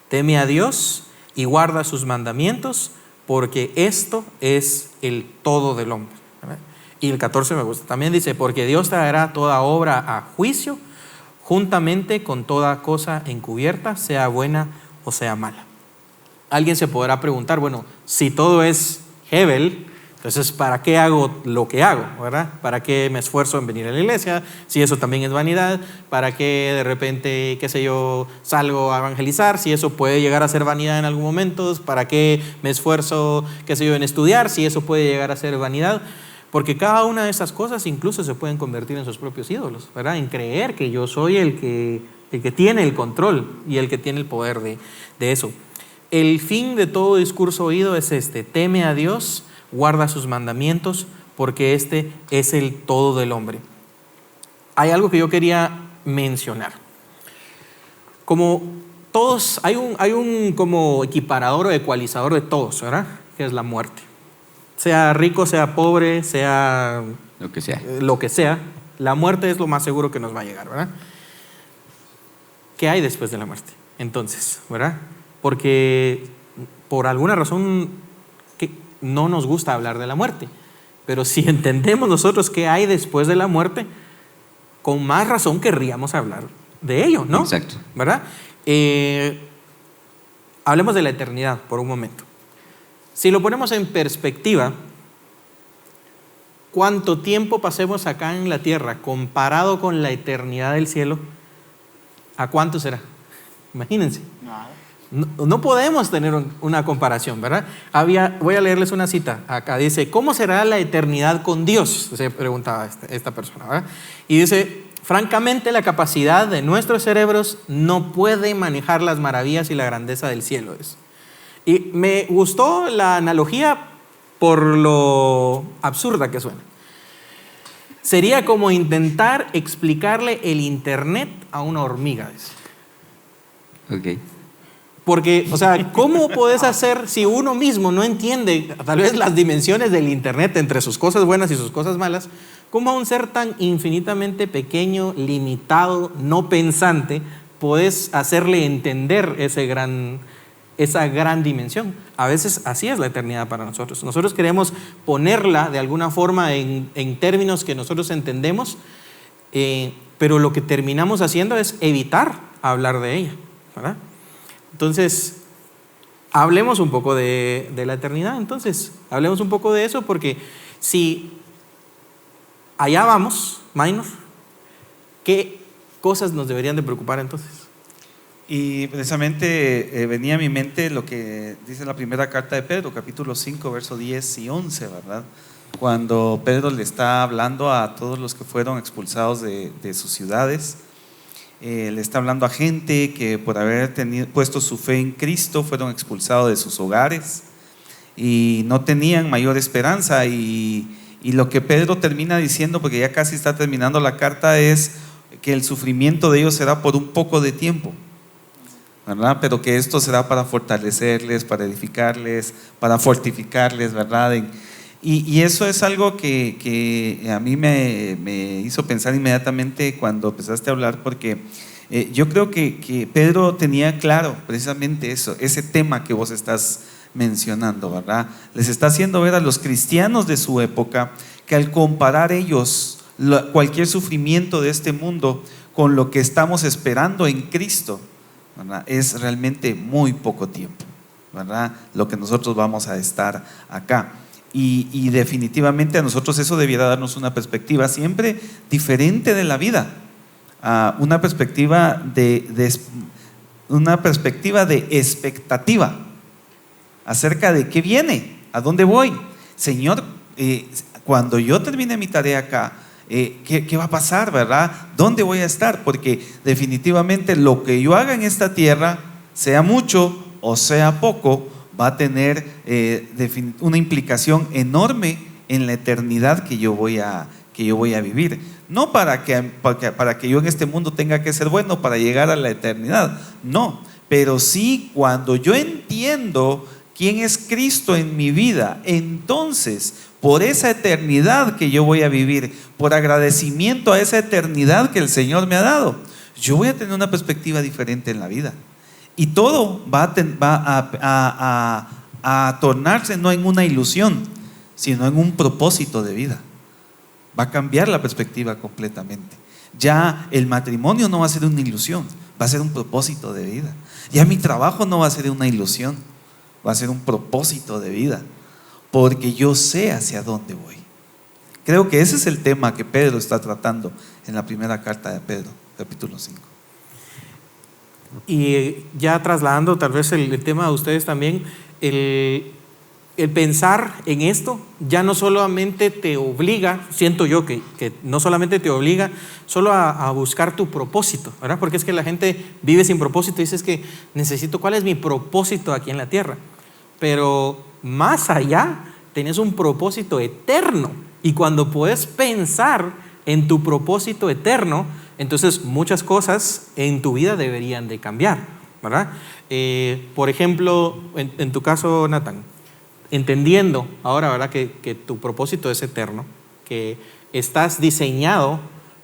teme a Dios y guarda sus mandamientos, porque esto es el todo del hombre, ¿verdad? Y el 14 me gusta, también dice, porque Dios traerá toda obra a juicio, juntamente con toda cosa encubierta, sea buena o sea mala. Alguien se podrá preguntar, bueno, si todo es Hebel, entonces ¿para qué hago lo que hago, verdad? ¿Para qué me esfuerzo en venir a la iglesia? Si eso también es vanidad. ¿Para qué de repente, qué sé yo, salgo a evangelizar? Si eso puede llegar a ser vanidad en algún momento. ¿Para qué me esfuerzo, qué sé yo, en estudiar? Si eso puede llegar a ser vanidad. Porque cada una de esas cosas incluso se pueden convertir en sus propios ídolos, ¿verdad? En creer que yo soy el que tiene el control y el que tiene el poder de eso. El fin de todo discurso oído es este: teme a Dios, guarda sus mandamientos, porque este es el todo del hombre. Hay algo que yo quería mencionar. Como todos, hay un como equiparador o ecualizador de todos, ¿verdad? Que es la muerte. Sea rico, sea pobre, sea lo que sea, la muerte es lo más seguro que nos va a llegar, ¿verdad? ¿Qué hay después de la muerte? Entonces, ¿verdad? Porque por alguna razón que no nos gusta hablar de la muerte, pero si entendemos nosotros qué hay después de la muerte, con más razón querríamos hablar de ello, ¿no? Exacto. ¿Verdad? Hablemos de la eternidad por un momento. Si lo ponemos en perspectiva, ¿cuánto tiempo pasemos acá en la tierra comparado con la eternidad del cielo? ¿A cuánto será? Imagínense. No podemos tener una comparación, ¿verdad? Voy a leerles una cita. Acá dice, ¿cómo será la eternidad con Dios? Se preguntaba esta persona, ¿verdad? Y dice, francamente la capacidad de nuestros cerebros no puede manejar las maravillas y la grandeza del cielo. Y me gustó la analogía por lo absurda que suena. Sería como intentar explicarle el internet a una hormiga. Ok. Porque, o sea, ¿cómo puedes hacer si uno mismo no entiende tal vez las dimensiones del internet entre sus cosas buenas y sus cosas malas? ¿Cómo a un ser tan infinitamente pequeño, limitado, no pensante, puedes hacerle entender esa gran dimensión? A veces así es la eternidad para nosotros. Nosotros queremos ponerla de alguna forma en términos que nosotros entendemos, pero lo que terminamos haciendo es evitar hablar de ella, ¿verdad? Entonces, hablemos un poco de la eternidad. Entonces, hablemos un poco de eso, porque si allá vamos, Minor, ¿qué cosas nos deberían de preocupar entonces? Y precisamente venía a mi mente lo que dice la primera carta de Pedro, capítulo 5, versos 10 y 11, ¿verdad? Cuando Pedro le está hablando a todos los que fueron expulsados de sus ciudades, le está hablando a gente que por haber puesto su fe en Cristo fueron expulsados de sus hogares y no tenían mayor esperanza. Y lo que Pedro termina diciendo, porque ya casi está terminando la carta, es que el sufrimiento de ellos será por un poco de tiempo, ¿verdad? Pero que esto será para fortalecerles, para edificarles, para fortificarles, ¿verdad? Y eso es algo que a mí me hizo pensar inmediatamente cuando empezaste a hablar, porque yo creo que Pedro tenía claro precisamente eso, ese tema que vos estás mencionando, ¿verdad? Les está haciendo ver a los cristianos de su época que al comparar ellos cualquier sufrimiento de este mundo con lo que estamos esperando en Cristo, ¿verdad?, es realmente muy poco tiempo, ¿verdad?, lo que nosotros vamos a estar acá. Y definitivamente a nosotros eso debiera darnos una perspectiva siempre diferente de la vida, una perspectiva de expectativa acerca de qué viene, a dónde voy. Señor, cuando yo termine mi tarea acá, ¿qué va a pasar, verdad? ¿Dónde voy a estar? Porque definitivamente lo que yo haga en esta tierra, sea mucho o sea poco, va a tener una implicación enorme en la eternidad que yo voy a vivir. No para que yo en este mundo tenga que ser bueno para llegar a la eternidad, no, pero sí cuando yo entiendo quién es Cristo en mi vida, entonces por esa eternidad que yo voy a vivir, por agradecimiento a esa eternidad que el Señor me ha dado, yo voy a tener una perspectiva diferente en la vida. Y todo va a tornarse no en una ilusión, sino en un propósito de vida. Va a cambiar la perspectiva completamente. Ya el matrimonio no va a ser una ilusión, va a ser un propósito de vida. Ya mi trabajo no va a ser una ilusión, va a ser un propósito de vida, porque yo sé hacia dónde voy. Creo que ese es el tema que Pedro está tratando en la primera carta de Pedro, capítulo 5. Y ya trasladando tal vez el tema de ustedes también, el pensar en esto ya no solamente te obliga, siento yo que no solamente te obliga solo a buscar tu propósito, ¿verdad? Porque es que la gente vive sin propósito y dice, es que necesito, ¿cuál es mi propósito aquí en la tierra? Pero más allá tenés un propósito eterno, y cuando puedes pensar en tu propósito eterno, entonces muchas cosas en tu vida deberían de cambiar, ¿verdad? Por ejemplo, en tu caso, Nathan, entendiendo ahora, ¿verdad?, que tu propósito es eterno, que estás diseñado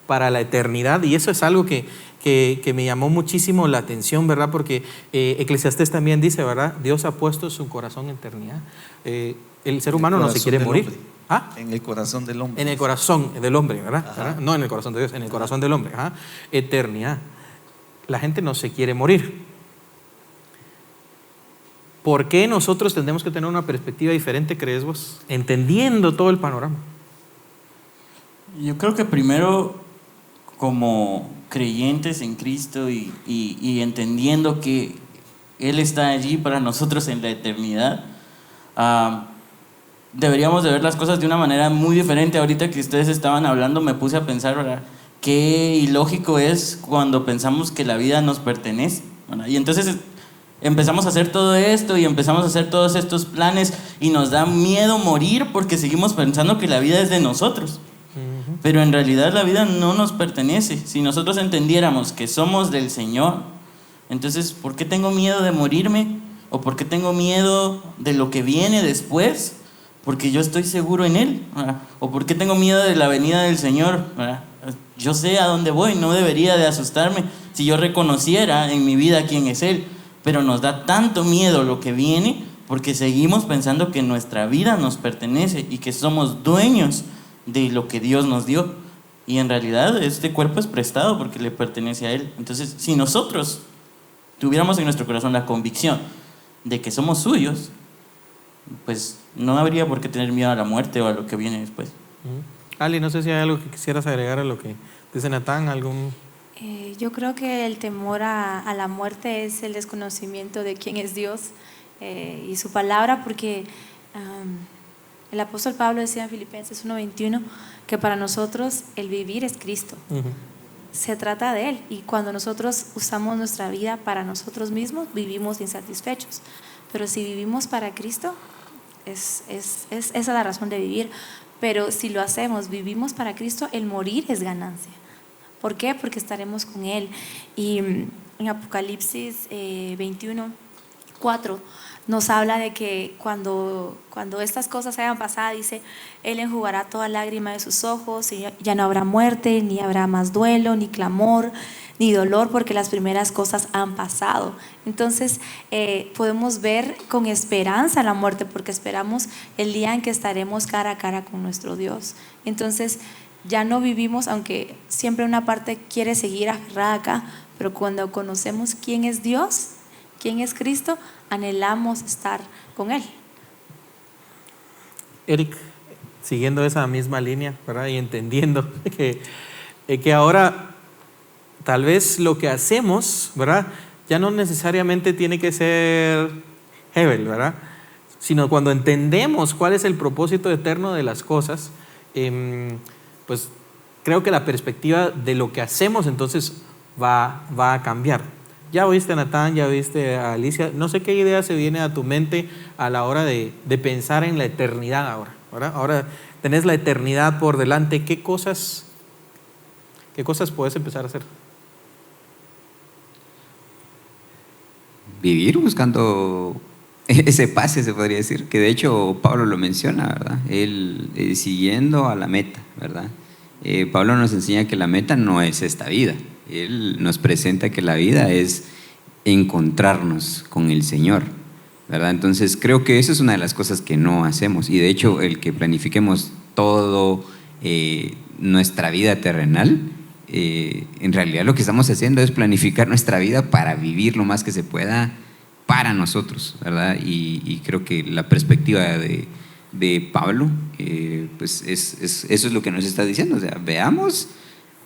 para la eternidad, y eso es algo que me llamó muchísimo la atención, ¿verdad? Porque Eclesiastés también dice, ¿verdad?, Dios ha puesto su corazón en eternidad. El ser humano no se quiere morir. ¿Ah? En el corazón del hombre. En el corazón del hombre, ¿verdad? No en el corazón de Dios, en el corazón del hombre. Ajá. Eternidad. La gente no se quiere morir. ¿Por qué nosotros tendremos que tener una perspectiva diferente, crees vos? Entendiendo todo el panorama. Yo creo que primero, como creyentes en Cristo y entendiendo que Él está allí para nosotros en la eternidad, deberíamos de ver las cosas de una manera muy diferente. Ahorita que ustedes estaban hablando me puse a pensar, ¿verdad?, qué ilógico es cuando pensamos que la vida nos pertenece, ¿verdad? Y entonces empezamos a hacer todo esto y empezamos a hacer todos estos planes y nos da miedo morir porque seguimos pensando que la vida es de nosotros. Pero en realidad la vida no nos pertenece. Si nosotros entendiéramos que somos del Señor, entonces ¿por qué tengo miedo de morirme? ¿O por qué tengo miedo de lo que viene después? Porque yo estoy seguro en Él, ¿verdad? ¿O por qué tengo miedo de la venida del Señor? ¿Verdad? Yo sé a dónde voy, no debería de asustarme si yo reconociera en mi vida quién es Él. Pero nos da tanto miedo lo que viene porque seguimos pensando que nuestra vida nos pertenece y que somos dueños de lo que Dios nos dio. Y en realidad este cuerpo es prestado porque le pertenece a Él. Entonces, si nosotros tuviéramos en nuestro corazón la convicción de que somos suyos, pues no habría por qué tener miedo a la muerte o a lo que viene después. Ali, no sé si hay algo que quisieras agregar a lo que dice Natán, algún... Yo creo que el temor a la muerte es el desconocimiento de quién es Dios y su palabra, porque el apóstol Pablo decía en Filipenses 1:21 que para nosotros el vivir es Cristo. Se trata de Él, y cuando nosotros usamos nuestra vida para nosotros mismos, vivimos insatisfechos. Pero si vivimos para Cristo, esa es la razón de vivir. Pero si lo hacemos, vivimos para Cristo, el morir es ganancia. ¿Por qué? Porque estaremos con Él. Y en Apocalipsis 21, 4 nos habla de que cuando estas cosas hayan pasado, dice, Él enjugará toda lágrima de sus ojos, y ya no habrá muerte, ni habrá más duelo, ni clamor, ni dolor, porque las primeras cosas han pasado. Entonces podemos ver con esperanza la muerte, porque esperamos el día en que estaremos cara a cara con nuestro Dios. Entonces ya no vivimos, aunque siempre una parte quiere seguir aferrada acá, pero cuando conocemos quién es Dios, quién es Cristo, anhelamos estar con Él. Eric, siguiendo esa misma línea, ¿verdad? Y entendiendo que ahora tal vez lo que hacemos, ¿verdad? Ya no necesariamente tiene que ser Hebel, ¿verdad? Sino cuando entendemos cuál es el propósito eterno de las cosas, pues creo que la perspectiva de lo que hacemos entonces va a cambiar. Ya oíste a Natán, ya oíste a Alicia, no sé qué idea se viene a tu mente a la hora de pensar en la eternidad ahora, ¿verdad? Ahora tenés la eternidad por delante, ¿qué cosas puedes empezar a hacer? Vivir buscando ese pase, se podría decir, que de hecho Pablo lo menciona, ¿verdad? Él siguiendo a la meta, ¿verdad? Pablo nos enseña que la meta no es esta vida. Él nos presenta que la vida es encontrarnos con el Señor, ¿verdad? Entonces creo que eso es una de las cosas que no hacemos, y de hecho el que planifiquemos todo nuestra vida terrenal, en realidad lo que estamos haciendo es planificar nuestra vida para vivir lo más que se pueda para nosotros, ¿verdad? Y creo que la perspectiva de Pablo, pues eso es lo que nos está diciendo, o sea, veamos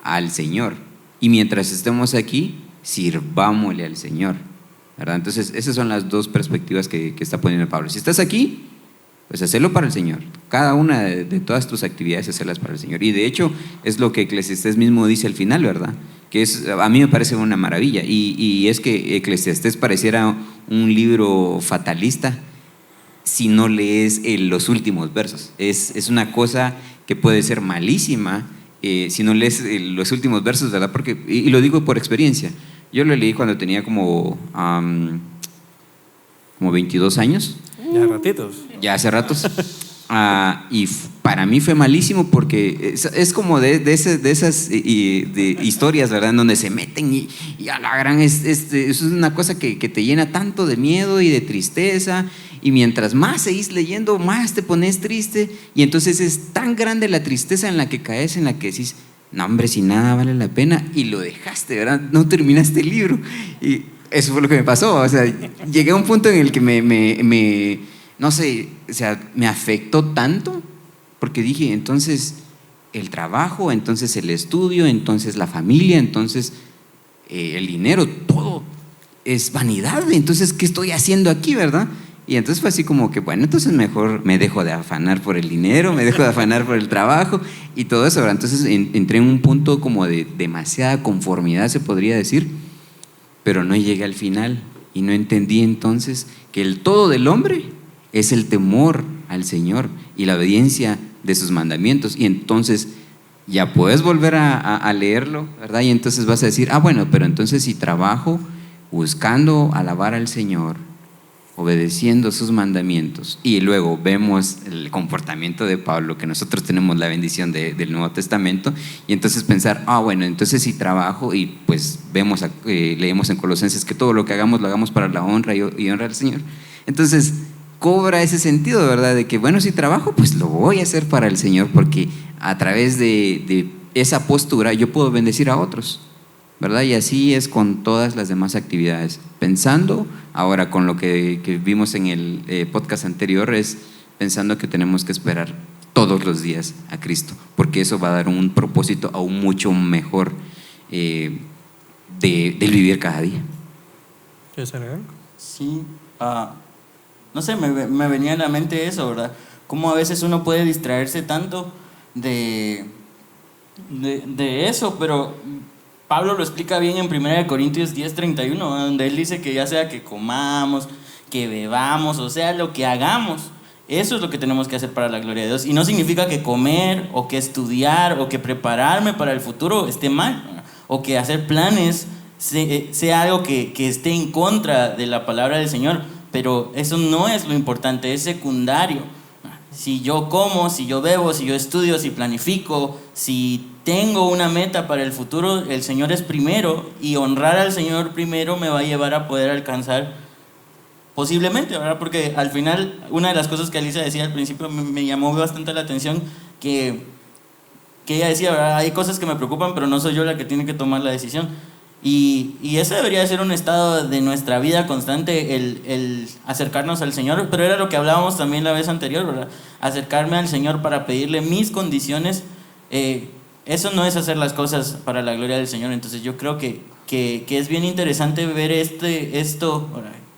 al Señor, y mientras estemos aquí, sirvámosle al Señor, ¿verdad? Entonces esas son las dos perspectivas que está poniendo Pablo. Si estás aquí, pues hacerlo para el Señor. Cada una de todas tus actividades, hacerlas para el Señor. Y de hecho es lo que Eclesiastés mismo dice al final, ¿verdad? Que a mí me parece una maravilla, y es que Eclesiastés pareciera un libro fatalista si no lees los últimos versos. Es una cosa que puede ser malísima si no lees los últimos versos, ¿verdad? Porque, y lo digo por experiencia, yo lo leí cuando tenía como 22 años. Ya ratitos. Ya hace ratos. Y para mí fue malísimo, porque es como de esas historias, ¿verdad? En donde se meten y a la gran es una cosa que te llena tanto de miedo y de tristeza, y mientras más seguís leyendo, más te pones triste, y entonces es tan grande la tristeza en la que caes, en la que decís, no hombre, si nada vale la pena, y lo dejaste, ¿verdad? No terminaste el libro. Y eso fue lo que me pasó, o sea, llegué a un punto en el que no sé, o sea, me afectó tanto, porque dije, entonces el trabajo, entonces el estudio, entonces la familia, entonces el dinero, todo es vanidad, entonces ¿qué estoy haciendo aquí, verdad? Y entonces fue así como que, bueno, entonces mejor me dejo de afanar por el dinero, me dejo de afanar por el trabajo y todo eso, ¿verdad? Entonces entré en un punto como de demasiada conformidad, se podría decir, pero no llegué al final, y no entendí entonces que el todo del hombre es el temor al Señor y la obediencia de sus mandamientos. Y entonces ya puedes volver a leerlo, ¿verdad? Y entonces vas a decir, bueno, pero entonces si trabajo buscando alabar al Señor, obedeciendo sus mandamientos, y luego vemos el comportamiento de Pablo, que nosotros tenemos la bendición del Nuevo Testamento, y entonces pensar, bueno, entonces si trabajo, y pues leemos en Colosenses que todo lo que hagamos lo hagamos para la honra y honra al Señor. Entonces cobra ese sentido, ¿verdad? De que, bueno, si trabajo, pues lo voy a hacer para el Señor, porque a través de esa postura yo puedo bendecir a otros, ¿verdad? Y así es con todas las demás actividades. Pensando ahora con lo que vimos en el podcast anterior, es pensando que tenemos que esperar todos los días a Cristo, porque eso va a dar un propósito aún mucho mejor del vivir cada día. Sí, no sé, me venía a la mente eso, ¿verdad? Cómo a veces uno puede distraerse tanto de eso, pero Pablo lo explica bien en 1 Corintios 10:31, donde él dice que ya sea que comamos, que bebamos, o sea, lo que hagamos, eso es lo que tenemos que hacer para la gloria de Dios. Y no significa que comer, o que estudiar, o que prepararme para el futuro esté mal, o que hacer planes sea algo que esté en contra de la palabra del Señor. pero eso no es lo importante, es secundario. Si yo como, si yo bebo, si yo estudio, si planifico, si tengo una meta para el futuro, el Señor es primero, y honrar al Señor primero me va a llevar a poder alcanzar posiblemente, ¿verdad? Porque al final, una de las cosas que Alicia decía al principio me llamó bastante la atención, que ella decía, ¿verdad? Hay cosas que me preocupan, pero no soy yo la que tiene que tomar la decisión. Y ese debería ser un estado de nuestra vida constante, el acercarnos al Señor, pero era lo que hablábamos también la vez anterior, ¿verdad? Acercarme al Señor para pedirle mis condiciones, eso no es hacer las cosas para la gloria del Señor. Entonces yo creo que es bien interesante ver esto,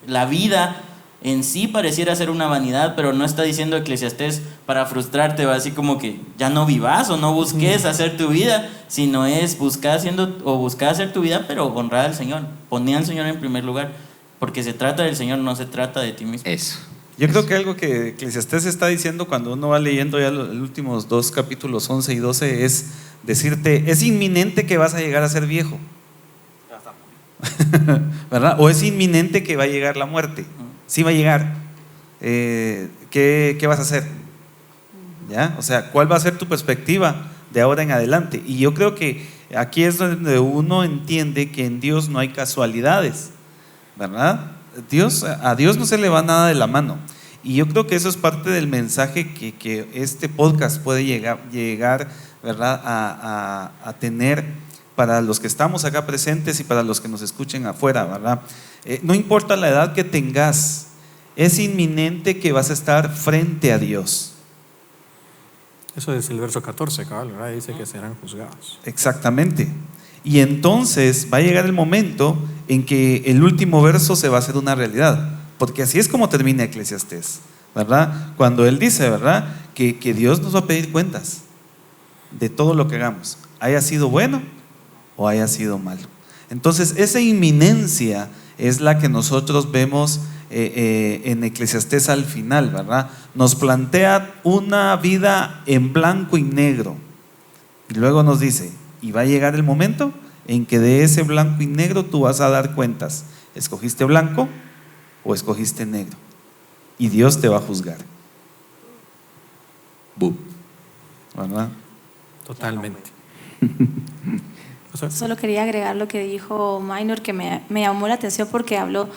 la vida en sí pareciera ser una vanidad, pero no está diciendo Eclesiastés para frustrarte, ¿va? Así como que ya no vivas o no busques hacer tu vida, sino es buscar hacer tu vida, pero honrar al Señor, poner al Señor en primer lugar, porque se trata del Señor, no se trata de ti mismo. Eso. Yo creo que algo que Eclesiastés está diciendo cuando uno va leyendo ya los últimos 2 capítulos 11 y 12 es decirte, es inminente que vas a llegar a ser viejo, ¿verdad? O es inminente que va a llegar la muerte. Sí va a llegar. ¿Qué vas a hacer? ¿Ya? O sea, ¿cuál va a ser tu perspectiva de ahora en adelante? Y yo creo que aquí es donde uno entiende que en Dios no hay casualidades, ¿verdad? A Dios no se le va nada de la mano. Y yo creo que eso es parte del mensaje que este podcast puede llegar, ¿verdad? a tener para los que estamos acá presentes y para los que nos escuchen afuera, ¿verdad? No importa la edad que tengas, es inminente que vas a estar frente a Dios. Eso es el verso 14, cabal, ¿verdad? Dice que serán juzgados. Exactamente. Y entonces va a llegar el momento en que el último verso se va a hacer una realidad, porque así es como termina Eclesiastés, ¿verdad? Cuando él dice, ¿verdad? Que Dios nos va a pedir cuentas de todo lo que hagamos, haya sido bueno o haya sido malo. Entonces esa inminencia es la que nosotros vemos en Eclesiastés al final, ¿verdad? Nos plantea una vida en blanco y negro y luego nos dice, y va a llegar el momento en que de ese blanco y negro tú vas a dar cuentas, ¿escogiste blanco o escogiste negro? Y Dios te va a juzgar, ¿verdad? Totalmente. Solo quería agregar lo que dijo Minor, que me llamó la atención porque habló,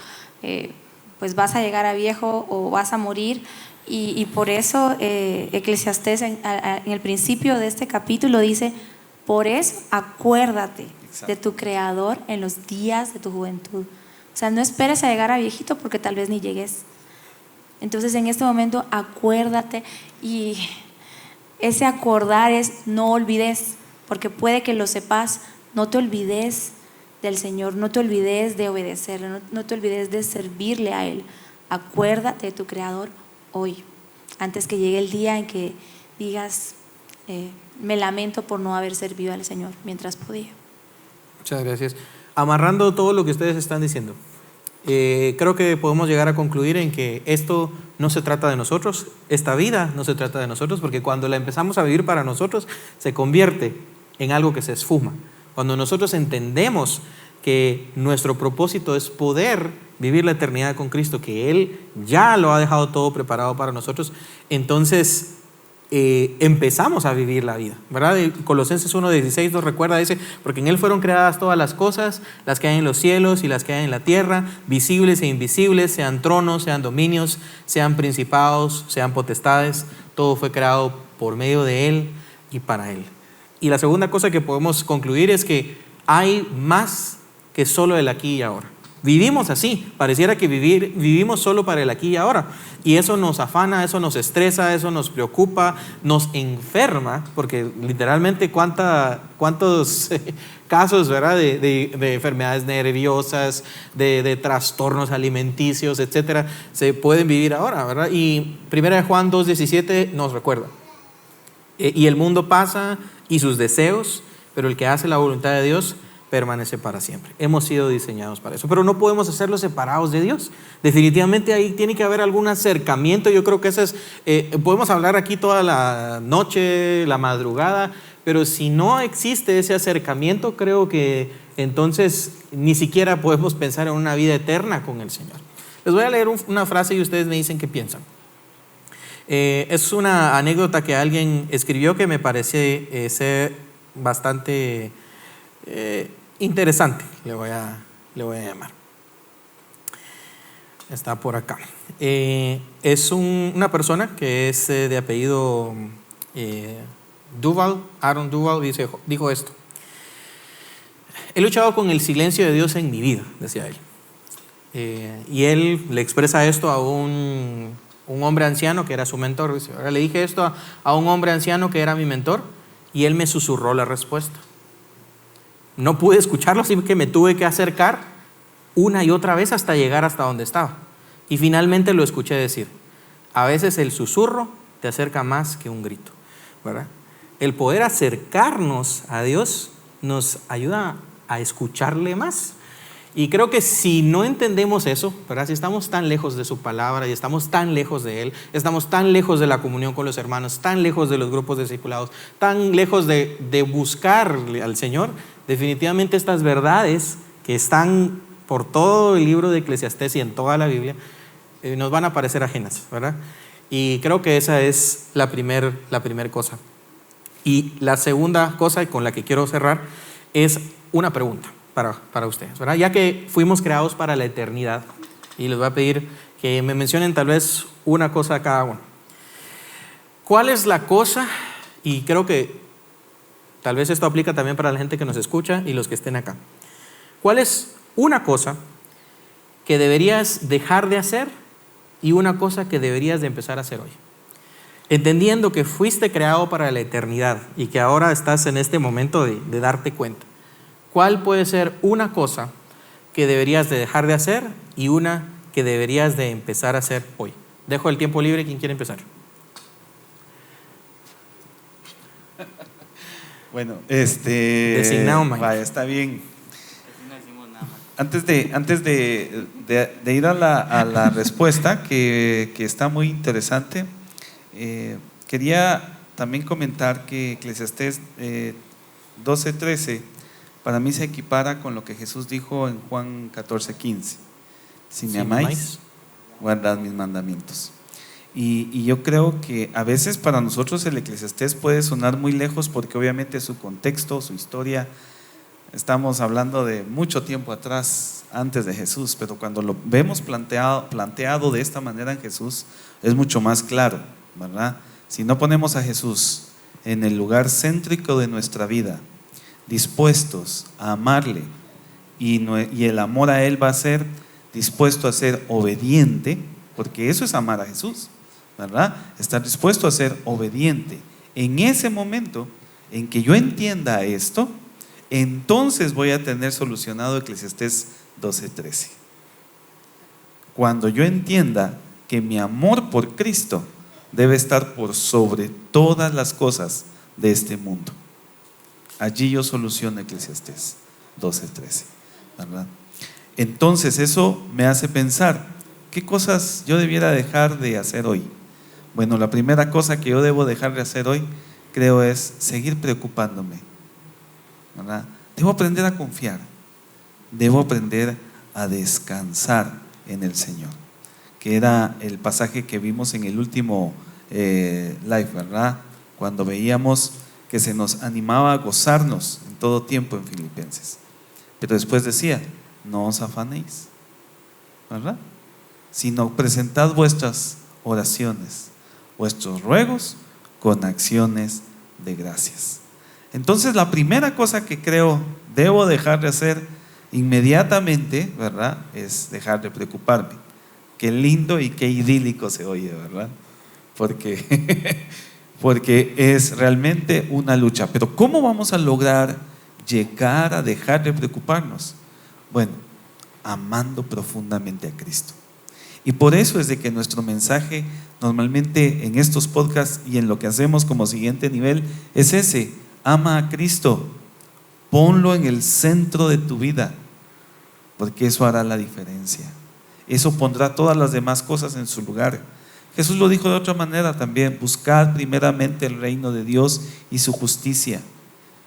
pues vas a llegar a viejo o vas a morir, y por eso Eclesiastés en el principio de este capítulo dice, por eso acuérdate de tu Creador en los días de tu juventud. O sea, no esperes a llegar a viejito porque tal vez ni llegues. Entonces en este momento acuérdate, y ese acordar es no olvides, porque puede que lo sepas. No te olvides del Señor, no te olvides de obedecerle, no te olvides de servirle a Él. Acuérdate de tu Creador hoy, antes que llegue el día en que digas, me lamento por no haber servido al Señor mientras podía. Muchas gracias. Amarrando todo lo que ustedes están diciendo, creo que podemos llegar a concluir en que esto no se trata de nosotros, esta vida no se trata de nosotros, porque cuando la empezamos a vivir para nosotros, se convierte en algo que se esfuma. Cuando nosotros entendemos que nuestro propósito es poder vivir la eternidad con Cristo, que Él ya lo ha dejado todo preparado para nosotros, entonces empezamos a vivir la vida, ¿verdad? Colosenses 1:16 nos recuerda, dice, porque en Él fueron creadas todas las cosas, las que hay en los cielos y las que hay en la tierra, visibles e invisibles, sean tronos, sean dominios, sean principados, sean potestades, todo fue creado por medio de Él y para Él. Y la segunda cosa que podemos concluir es que hay más que solo el aquí y ahora. Vivimos así, pareciera que vivimos solo para el aquí y ahora, y eso nos afana, eso nos estresa, eso nos preocupa, nos enferma, porque literalmente cuántos casos, ¿verdad? de enfermedades nerviosas, de trastornos alimenticios, etcétera, se pueden vivir ahora, ¿verdad? Y 1 Juan 2:17 nos recuerda, y el mundo pasa y sus deseos, pero el que hace la voluntad de Dios permanece para siempre. Hemos sido diseñados para eso, pero no podemos hacerlo separados de Dios. Definitivamente ahí tiene que haber algún acercamiento. Yo creo que eso es, podemos hablar aquí toda la noche, la madrugada, pero si no existe ese acercamiento, creo que entonces ni siquiera podemos pensar en una vida eterna con el Señor. Les voy a leer una frase y ustedes me dicen qué piensan. Es una anécdota que alguien escribió que me parece ser bastante interesante, le voy a llamar. Está por acá. Es una persona que es de apellido Duval, Aaron Duval, dijo esto. He luchado con el silencio de Dios en mi vida, decía él. Y él le expresa esto a un hombre anciano que era su mentor. Dice, ahora le dije esto a un hombre anciano que era mi mentor y él me susurró la respuesta. No pude escucharlo, así que me tuve que acercar una y otra vez hasta llegar hasta donde estaba. Y finalmente lo escuché decir, a veces el susurro te acerca más que un grito, ¿verdad? El poder acercarnos a Dios nos ayuda a escucharle más. Y creo que si no entendemos eso, ¿verdad? Si estamos tan lejos de su palabra y estamos tan lejos de Él, estamos tan lejos de la comunión con los hermanos, tan lejos de los grupos de discipulados, tan lejos de buscar al Señor, definitivamente estas verdades que están por todo el libro de Eclesiastés y en toda la Biblia, nos van a parecer ajenas, ¿verdad? Y creo que esa es la primer cosa. Y la segunda cosa con la que quiero cerrar es una pregunta para ustedes, ¿verdad? Ya que fuimos creados para la eternidad, y les voy a pedir que me mencionen tal vez una cosa a cada uno. ¿Cuál es la cosa? Y creo que tal vez esto aplica también para la gente que nos escucha y los que estén acá. ¿Cuál es una cosa que deberías dejar de hacer y una cosa que deberías de empezar a hacer hoy? Entendiendo que fuiste creado para la eternidad y que ahora estás en este momento de darte cuenta. ¿Cuál puede ser una cosa que deberías de dejar de hacer y una que deberías de empezar a hacer hoy? Dejo el tiempo libre. ¿Quién quiere empezar? Bueno, Designado, Mike. vaya, está bien. Antes de ir a la respuesta, que está muy interesante, quería también comentar que Eclesiastés 12:13 para mí se equipara con lo que Jesús dijo en Juan 14:15. Si me amáis, guardad mis mandamientos. Y yo creo que a veces para nosotros el Eclesiastés puede sonar muy lejos porque obviamente su contexto, su historia, estamos hablando de mucho tiempo atrás, antes de Jesús, pero cuando lo vemos planteado de esta manera en Jesús, es mucho más claro, ¿verdad? Si no ponemos a Jesús en el lugar céntrico de nuestra vida, dispuestos a amarle, y el amor a Él va a ser dispuesto a ser obediente, porque eso es amar a Jesús, ¿verdad? Estar dispuesto a ser obediente. En ese momento en que yo entienda esto, entonces voy a tener solucionado Eclesiastés 12:13. Cuando yo entienda que mi amor por Cristo debe estar por sobre todas las cosas de este mundo, allí yo soluciono Eclesiastés 12:13, ¿verdad? Entonces eso me hace pensar, ¿qué cosas yo debiera dejar de hacer hoy? Bueno, la primera cosa que yo debo dejar de hacer hoy, creo, es seguir preocupándome, ¿verdad? Debo aprender a confiar, debo aprender a descansar en el Señor, que era el pasaje que vimos en el último live, ¿verdad? Cuando veíamos que se nos animaba a gozarnos en todo tiempo en Filipenses. Pero después decía, no os afanéis, ¿verdad? Sino presentad vuestras oraciones, vuestros ruegos con acciones de gracias. Entonces la primera cosa que creo debo dejar de hacer inmediatamente, ¿verdad?, es dejar de preocuparme. Qué lindo y qué idílico se oye, ¿verdad? Porque es realmente una lucha. Pero ¿cómo vamos a lograr llegar a dejar de preocuparnos? Bueno, amando profundamente a Cristo. Y por eso es de que nuestro mensaje normalmente en estos podcasts y en lo que hacemos como siguiente nivel es ese: ama a Cristo, ponlo en el centro de tu vida, porque eso hará la diferencia. Eso pondrá todas las demás cosas en su lugar. Jesús lo dijo de otra manera también: buscad primeramente el reino de Dios y su justicia,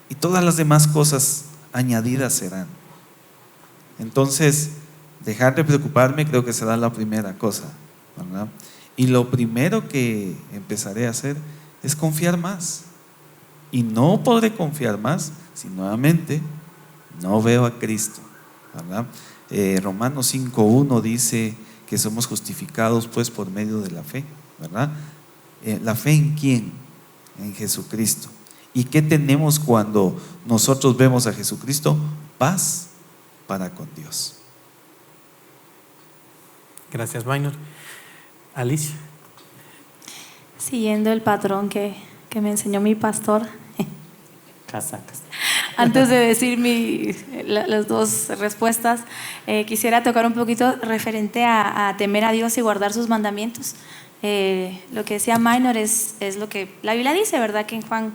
y todas las demás cosas añadidas serán. Entonces, Dejar de preocuparme creo que será la primera cosa, ¿verdad? Y lo primero que empezaré a hacer es confiar más. Y no podré confiar más si nuevamente no veo a Cristo, ¿verdad? Romanos 5:1 dice que somos justificados pues por medio de la fe, ¿verdad? ¿La fe en quién? En Jesucristo. ¿Y qué tenemos cuando nosotros vemos a Jesucristo? Paz para con Dios. Gracias, Minor. Alicia. Siguiendo el patrón que me enseñó mi pastor, Casacas. antes de decir las dos respuestas, quisiera tocar un poquito referente a temer a Dios y guardar sus mandamientos. Lo que decía Minor es lo que la Biblia dice, ¿verdad? Que en Juan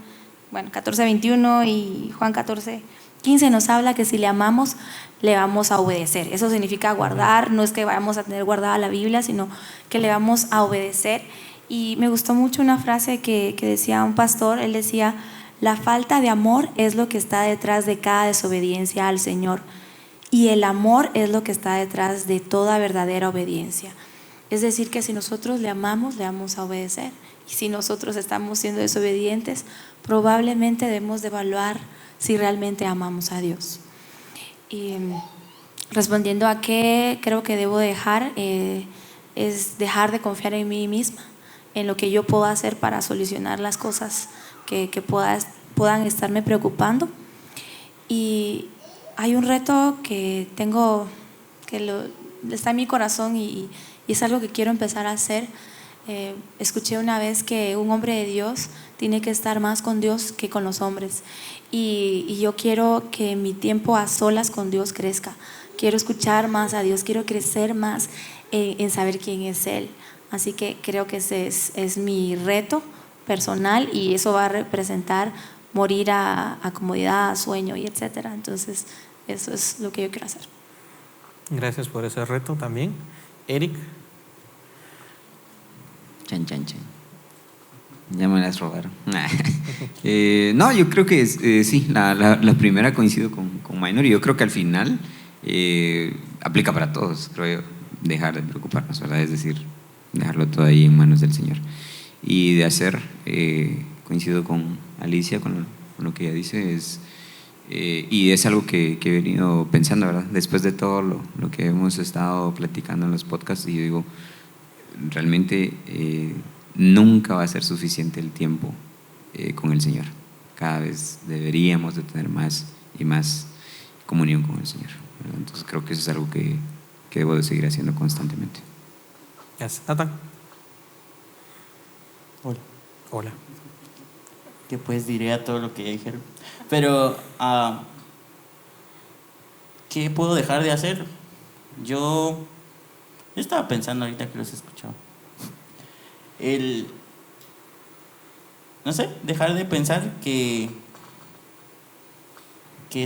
14:21 y Juan 14:15 nos habla que si le amamos, le vamos a obedecer. Eso significa guardar, no es que vayamos a tener guardada la Biblia, sino que le vamos a obedecer. Y me gustó mucho una frase que decía un pastor. Él decía: la falta de amor es lo que está detrás de cada desobediencia al Señor, y el amor es lo que está detrás de toda verdadera obediencia. Es decir, que si nosotros le amamos, le vamos a obedecer. Y si nosotros estamos siendo desobedientes, probablemente debemos de evaluar si realmente amamos a Dios. Y respondiendo a qué creo que debo dejar, es dejar de confiar en mí misma, en lo que yo puedo hacer para solucionar las cosas que puedan estarme preocupando. Y hay un reto que tengo, está en mi corazón y es algo que quiero empezar a hacer. Escuché una vez que un hombre de Dios tiene que estar más con Dios que con los hombres, y yo quiero que mi tiempo a solas con Dios crezca. Quiero escuchar más a Dios, quiero crecer más en saber quién es Él. Así que creo que ese es mi reto personal, y eso va a representar morir a comodidad, a sueño y etcétera. Entonces eso es lo que yo quiero hacer. Gracias por ese reto también. Eric. Chan. Ya me las robaron. No, yo creo que sí, la primera coincido con Minor, y yo creo que al final aplica para todos, creo yo, dejar de preocuparnos, ¿verdad? Es decir, dejarlo todo ahí en manos del Señor. Y de hacer, coincido con Alicia, con lo que ella dice, y es algo que he venido pensando, ¿verdad? Después de todo lo que hemos estado platicando en los podcasts, y yo digo, realmente nunca va a ser suficiente el tiempo con el Señor. Cada vez deberíamos de tener más y más comunión con el Señor, ¿verdad? Entonces creo que eso es algo que debo de seguir haciendo constantemente. Gracias. Nathan. Hola. Que pues diré a todo lo que ya dijeron. Pero, ¿qué puedo dejar de hacer? Yo estaba pensando ahorita que los escuchaba. No sé, dejar de pensar que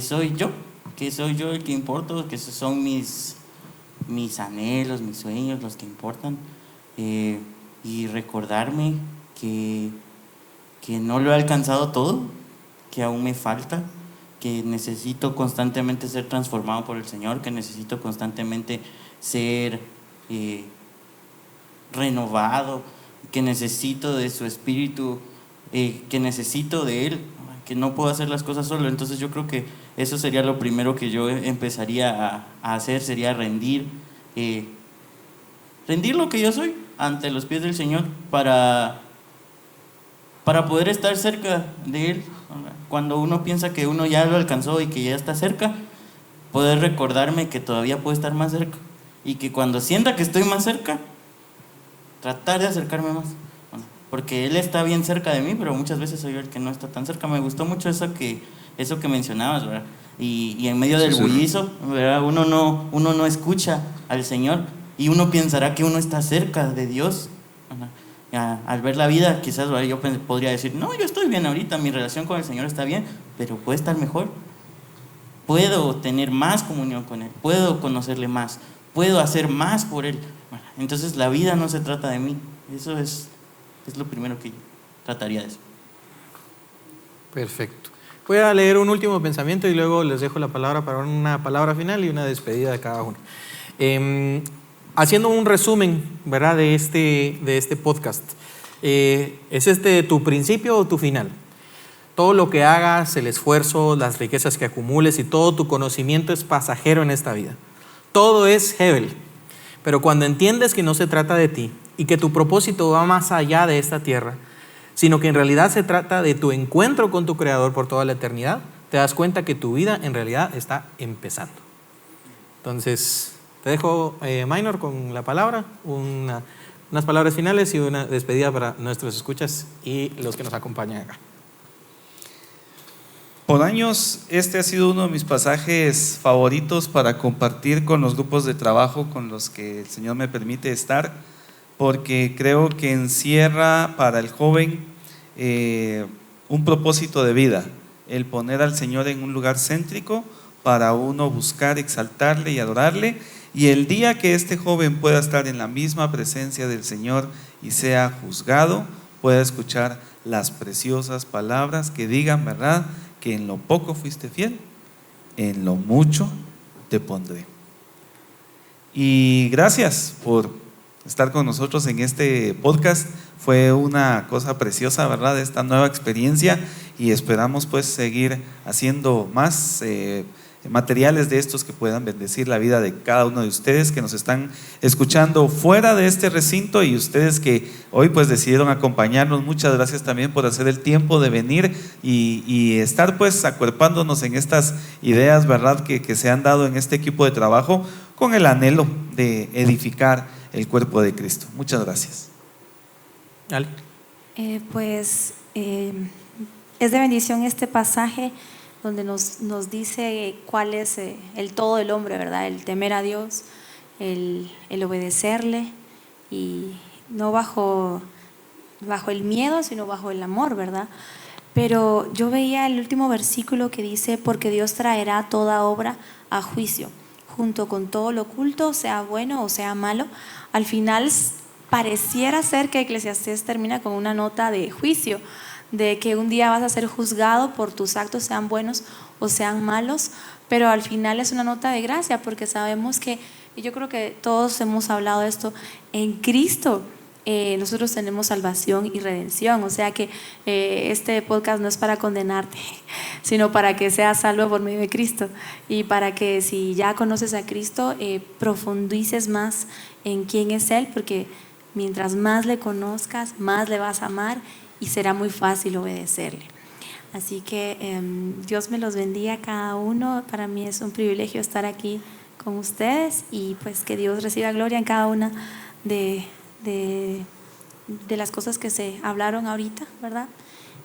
soy yo el que importo, que esos son mis anhelos, mis sueños los que importan, y recordarme que no lo he alcanzado todo, que aún me falta, que necesito constantemente ser transformado por el Señor, que necesito constantemente ser renovado, que necesito de su Espíritu, que necesito de Él, que no puedo hacer las cosas solo. Entonces yo creo que eso sería lo primero que yo empezaría a hacer, sería rendir lo que yo soy ante los pies del Señor para poder estar cerca de Él. Cuando uno piensa que uno ya lo alcanzó y que ya está cerca, poder recordarme que todavía puedo estar más cerca, y que cuando sienta que estoy más cerca, tratar de acercarme más, porque Él está bien cerca de mí, pero muchas veces soy yo el que no está tan cerca. Me gustó mucho eso que mencionabas, ¿verdad? Y en medio del bullizo, ¿verdad? Uno no escucha al Señor, y uno pensará que uno está cerca de Dios. Al ver la vida, quizás yo podría decir, no, yo estoy bien ahorita, mi relación con el Señor está bien, pero puede estar mejor. Puedo tener más comunión con Él, puedo conocerle más, puedo hacer más por Él. Entonces la vida no se trata de mí. Eso es lo primero que trataría de hacer. Perfecto. Voy a leer un último pensamiento y luego les dejo la palabra para una palabra final y una despedida de cada uno. Haciendo un resumen, ¿verdad?, de este podcast. ¿Es este tu principio o tu final? Todo lo que hagas, el esfuerzo, las riquezas que acumules y todo tu conocimiento es pasajero en esta vida. Todo es Hebel. Pero cuando entiendes que no se trata de ti y que tu propósito va más allá de esta tierra, sino que en realidad se trata de tu encuentro con tu Creador por toda la eternidad, te das cuenta que tu vida en realidad está empezando. Entonces, te dejo, Minor, con la palabra, unas palabras finales y una despedida para nuestros escuchas y los que nos acompañan acá. Por años, este ha sido uno de mis pasajes favoritos para compartir con los grupos de trabajo con los que el Señor me permite estar, porque creo que encierra para el joven un propósito de vida, el poner al Señor en un lugar céntrico para uno buscar, exaltarle y adorarle, y el día que este joven pueda estar en la misma presencia del Señor y sea juzgado, pueda escuchar las preciosas palabras que digan, ¿verdad?, que en lo poco fuiste fiel, en lo mucho te pondré. Y gracias por estar con nosotros en este podcast. Fue una cosa preciosa, ¿verdad?, esta nueva experiencia, y esperamos pues seguir haciendo más materiales de estos que puedan bendecir la vida de cada uno de ustedes que nos están escuchando fuera de este recinto, y ustedes que hoy pues decidieron acompañarnos. Muchas gracias también por hacer el tiempo de venir y estar pues acuerpándonos en estas ideas, ¿verdad?, que se han dado en este equipo de trabajo con el anhelo de edificar el cuerpo de Cristo. Muchas gracias. Ale. Es de bendición este pasaje donde nos dice cuál es el todo del hombre, ¿verdad? El temer a Dios, el obedecerle, y no bajo el miedo, sino bajo el amor, ¿verdad? Pero yo veía el último versículo que dice: porque Dios traerá toda obra a juicio, junto con todo lo oculto, sea bueno o sea malo. Al final pareciera ser que Eclesiastés termina con una nota de juicio, de que un día vas a ser juzgado por tus actos, sean buenos o sean malos, pero al final es una nota de gracia, porque sabemos que, y yo creo que todos hemos hablado de esto, en Cristo nosotros tenemos salvación y redención. O sea que este podcast no es para condenarte, sino para que seas salvo por medio de Cristo, y para que, si ya conoces a Cristo, profundices más en quién es Él, porque mientras más le conozcas, más le vas a amar y será muy fácil obedecerle. Así que Dios me los bendiga a cada uno. Para mí es un privilegio estar aquí con ustedes, y pues que Dios reciba gloria en cada una de las cosas que se hablaron ahorita, ¿verdad?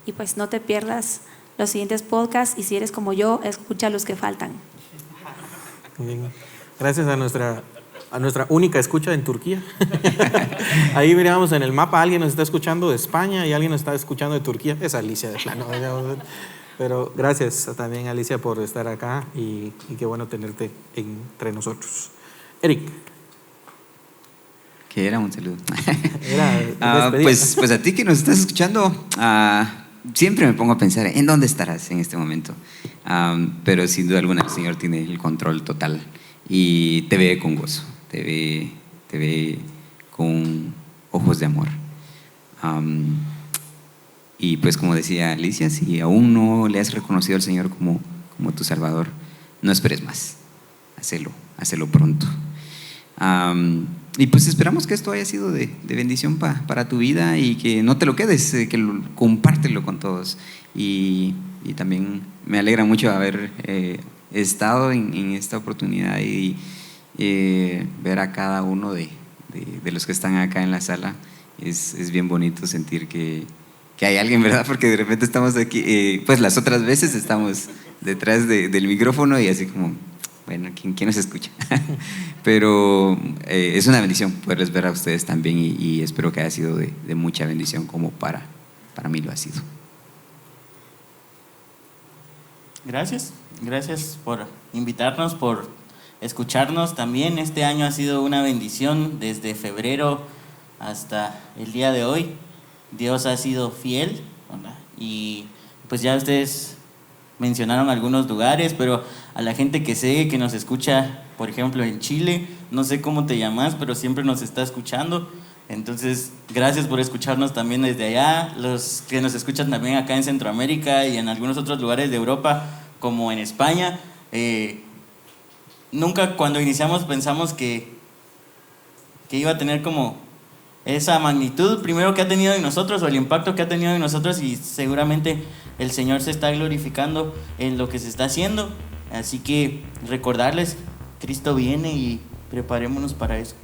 Y pues no te pierdas los siguientes podcasts, y si eres como yo, escucha los que faltan. Bien. Gracias a nuestra única escucha en Turquía. Ahí miramos en el mapa, alguien nos está escuchando de España y alguien nos está escuchando de Turquía. Es Alicia de plano. Pero gracias también, Alicia, por estar acá, y qué bueno tenerte entre nosotros. Eric. Que era un saludo. Era pues a ti que nos estás escuchando, siempre me pongo a pensar en dónde estarás en este momento. Pero sin duda alguna el Señor tiene el control total y te ve con gozo, te ve con ojos de amor. Y pues, como decía Alicia, si aún no le has reconocido al Señor como tu Salvador, no esperes más, hazlo pronto. Y pues esperamos que esto haya sido de bendición para tu vida, y que no te lo quedes, compártelo con todos. Y también me alegra mucho haber estado en esta oportunidad, y ver a cada uno de los que están acá en la sala. Es bien bonito sentir que hay alguien, ¿verdad? Porque de repente estamos aquí, pues las otras veces estamos detrás del micrófono, y así como, bueno, ¿quién nos escucha? Pero es una bendición poderles ver a ustedes también, y espero que haya sido de mucha bendición, como para mí lo ha sido. Gracias por invitarnos, por escucharnos también. Este año ha sido una bendición desde febrero hasta el día de hoy. Dios ha sido fiel, ¿verdad? Y pues ya ustedes mencionaron algunos lugares, pero a la gente que sé que nos escucha por ejemplo, en Chile. No sé cómo te llamas, pero siempre nos está escuchando. Entonces, gracias por escucharnos también desde allá. Los que nos escuchan también acá en Centroamérica y en algunos otros lugares de Europa, como en España. Nunca cuando iniciamos pensamos que iba a tener como esa magnitud primero que ha tenido en nosotros, o el impacto que ha tenido en nosotros, y seguramente el Señor se está glorificando en lo que se está haciendo. Así que recordarles, Cristo viene y preparémonos para eso.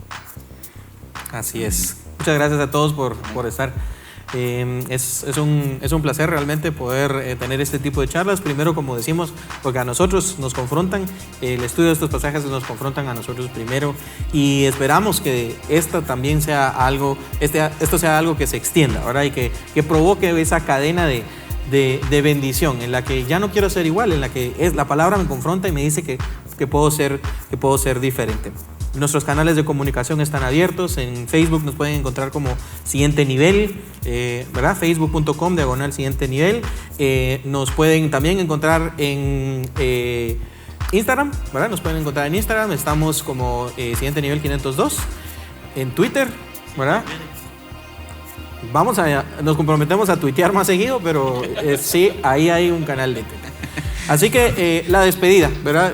Así es. Muchas gracias a todos por estar. Es un placer realmente poder tener este tipo de charlas. Primero, como decimos, porque a nosotros nos confrontan, el estudio de estos pasajes nos confrontan a nosotros primero, y esperamos que esto también sea algo, esto sea algo que se extienda, ¿verdad? Y que provoque esa cadena de bendición, en la que ya no quiero ser igual, en la que la palabra me confronta y me dice que puedo ser diferente. Nuestros canales de comunicación están abiertos. En Facebook nos pueden encontrar como Siguiente Nivel, ¿verdad? Facebook.com/Siguiente Nivel. Nos pueden también encontrar en Instagram, ¿verdad? Nos pueden encontrar en Instagram. Estamos como Siguiente Nivel 502. En Twitter, ¿verdad? Nos comprometemos a tuitear más seguido, pero sí, ahí hay un canal de Twitter. Así que la despedida, ¿verdad?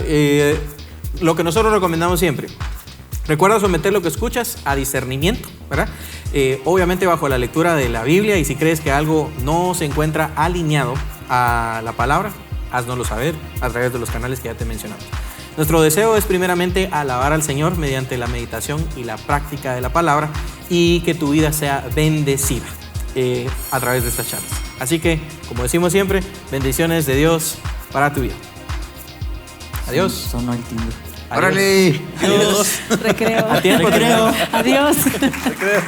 Lo que nosotros recomendamos siempre. Recuerda someter lo que escuchas a discernimiento, ¿verdad? Obviamente bajo la lectura de la Biblia, y si crees que algo no se encuentra alineado a la palabra, haznoslo saber a través de los canales que ya te mencionamos. Nuestro deseo es primeramente alabar al Señor mediante la meditación y la práctica de la palabra, y que tu vida sea bendecida a través de estas charlas. Así que, como decimos siempre, bendiciones de Dios para tu vida. Adiós. Sonó el timbre. ¡Órale! Adiós. Recreo. A tiempo. Recreo. Adiós. Recreo.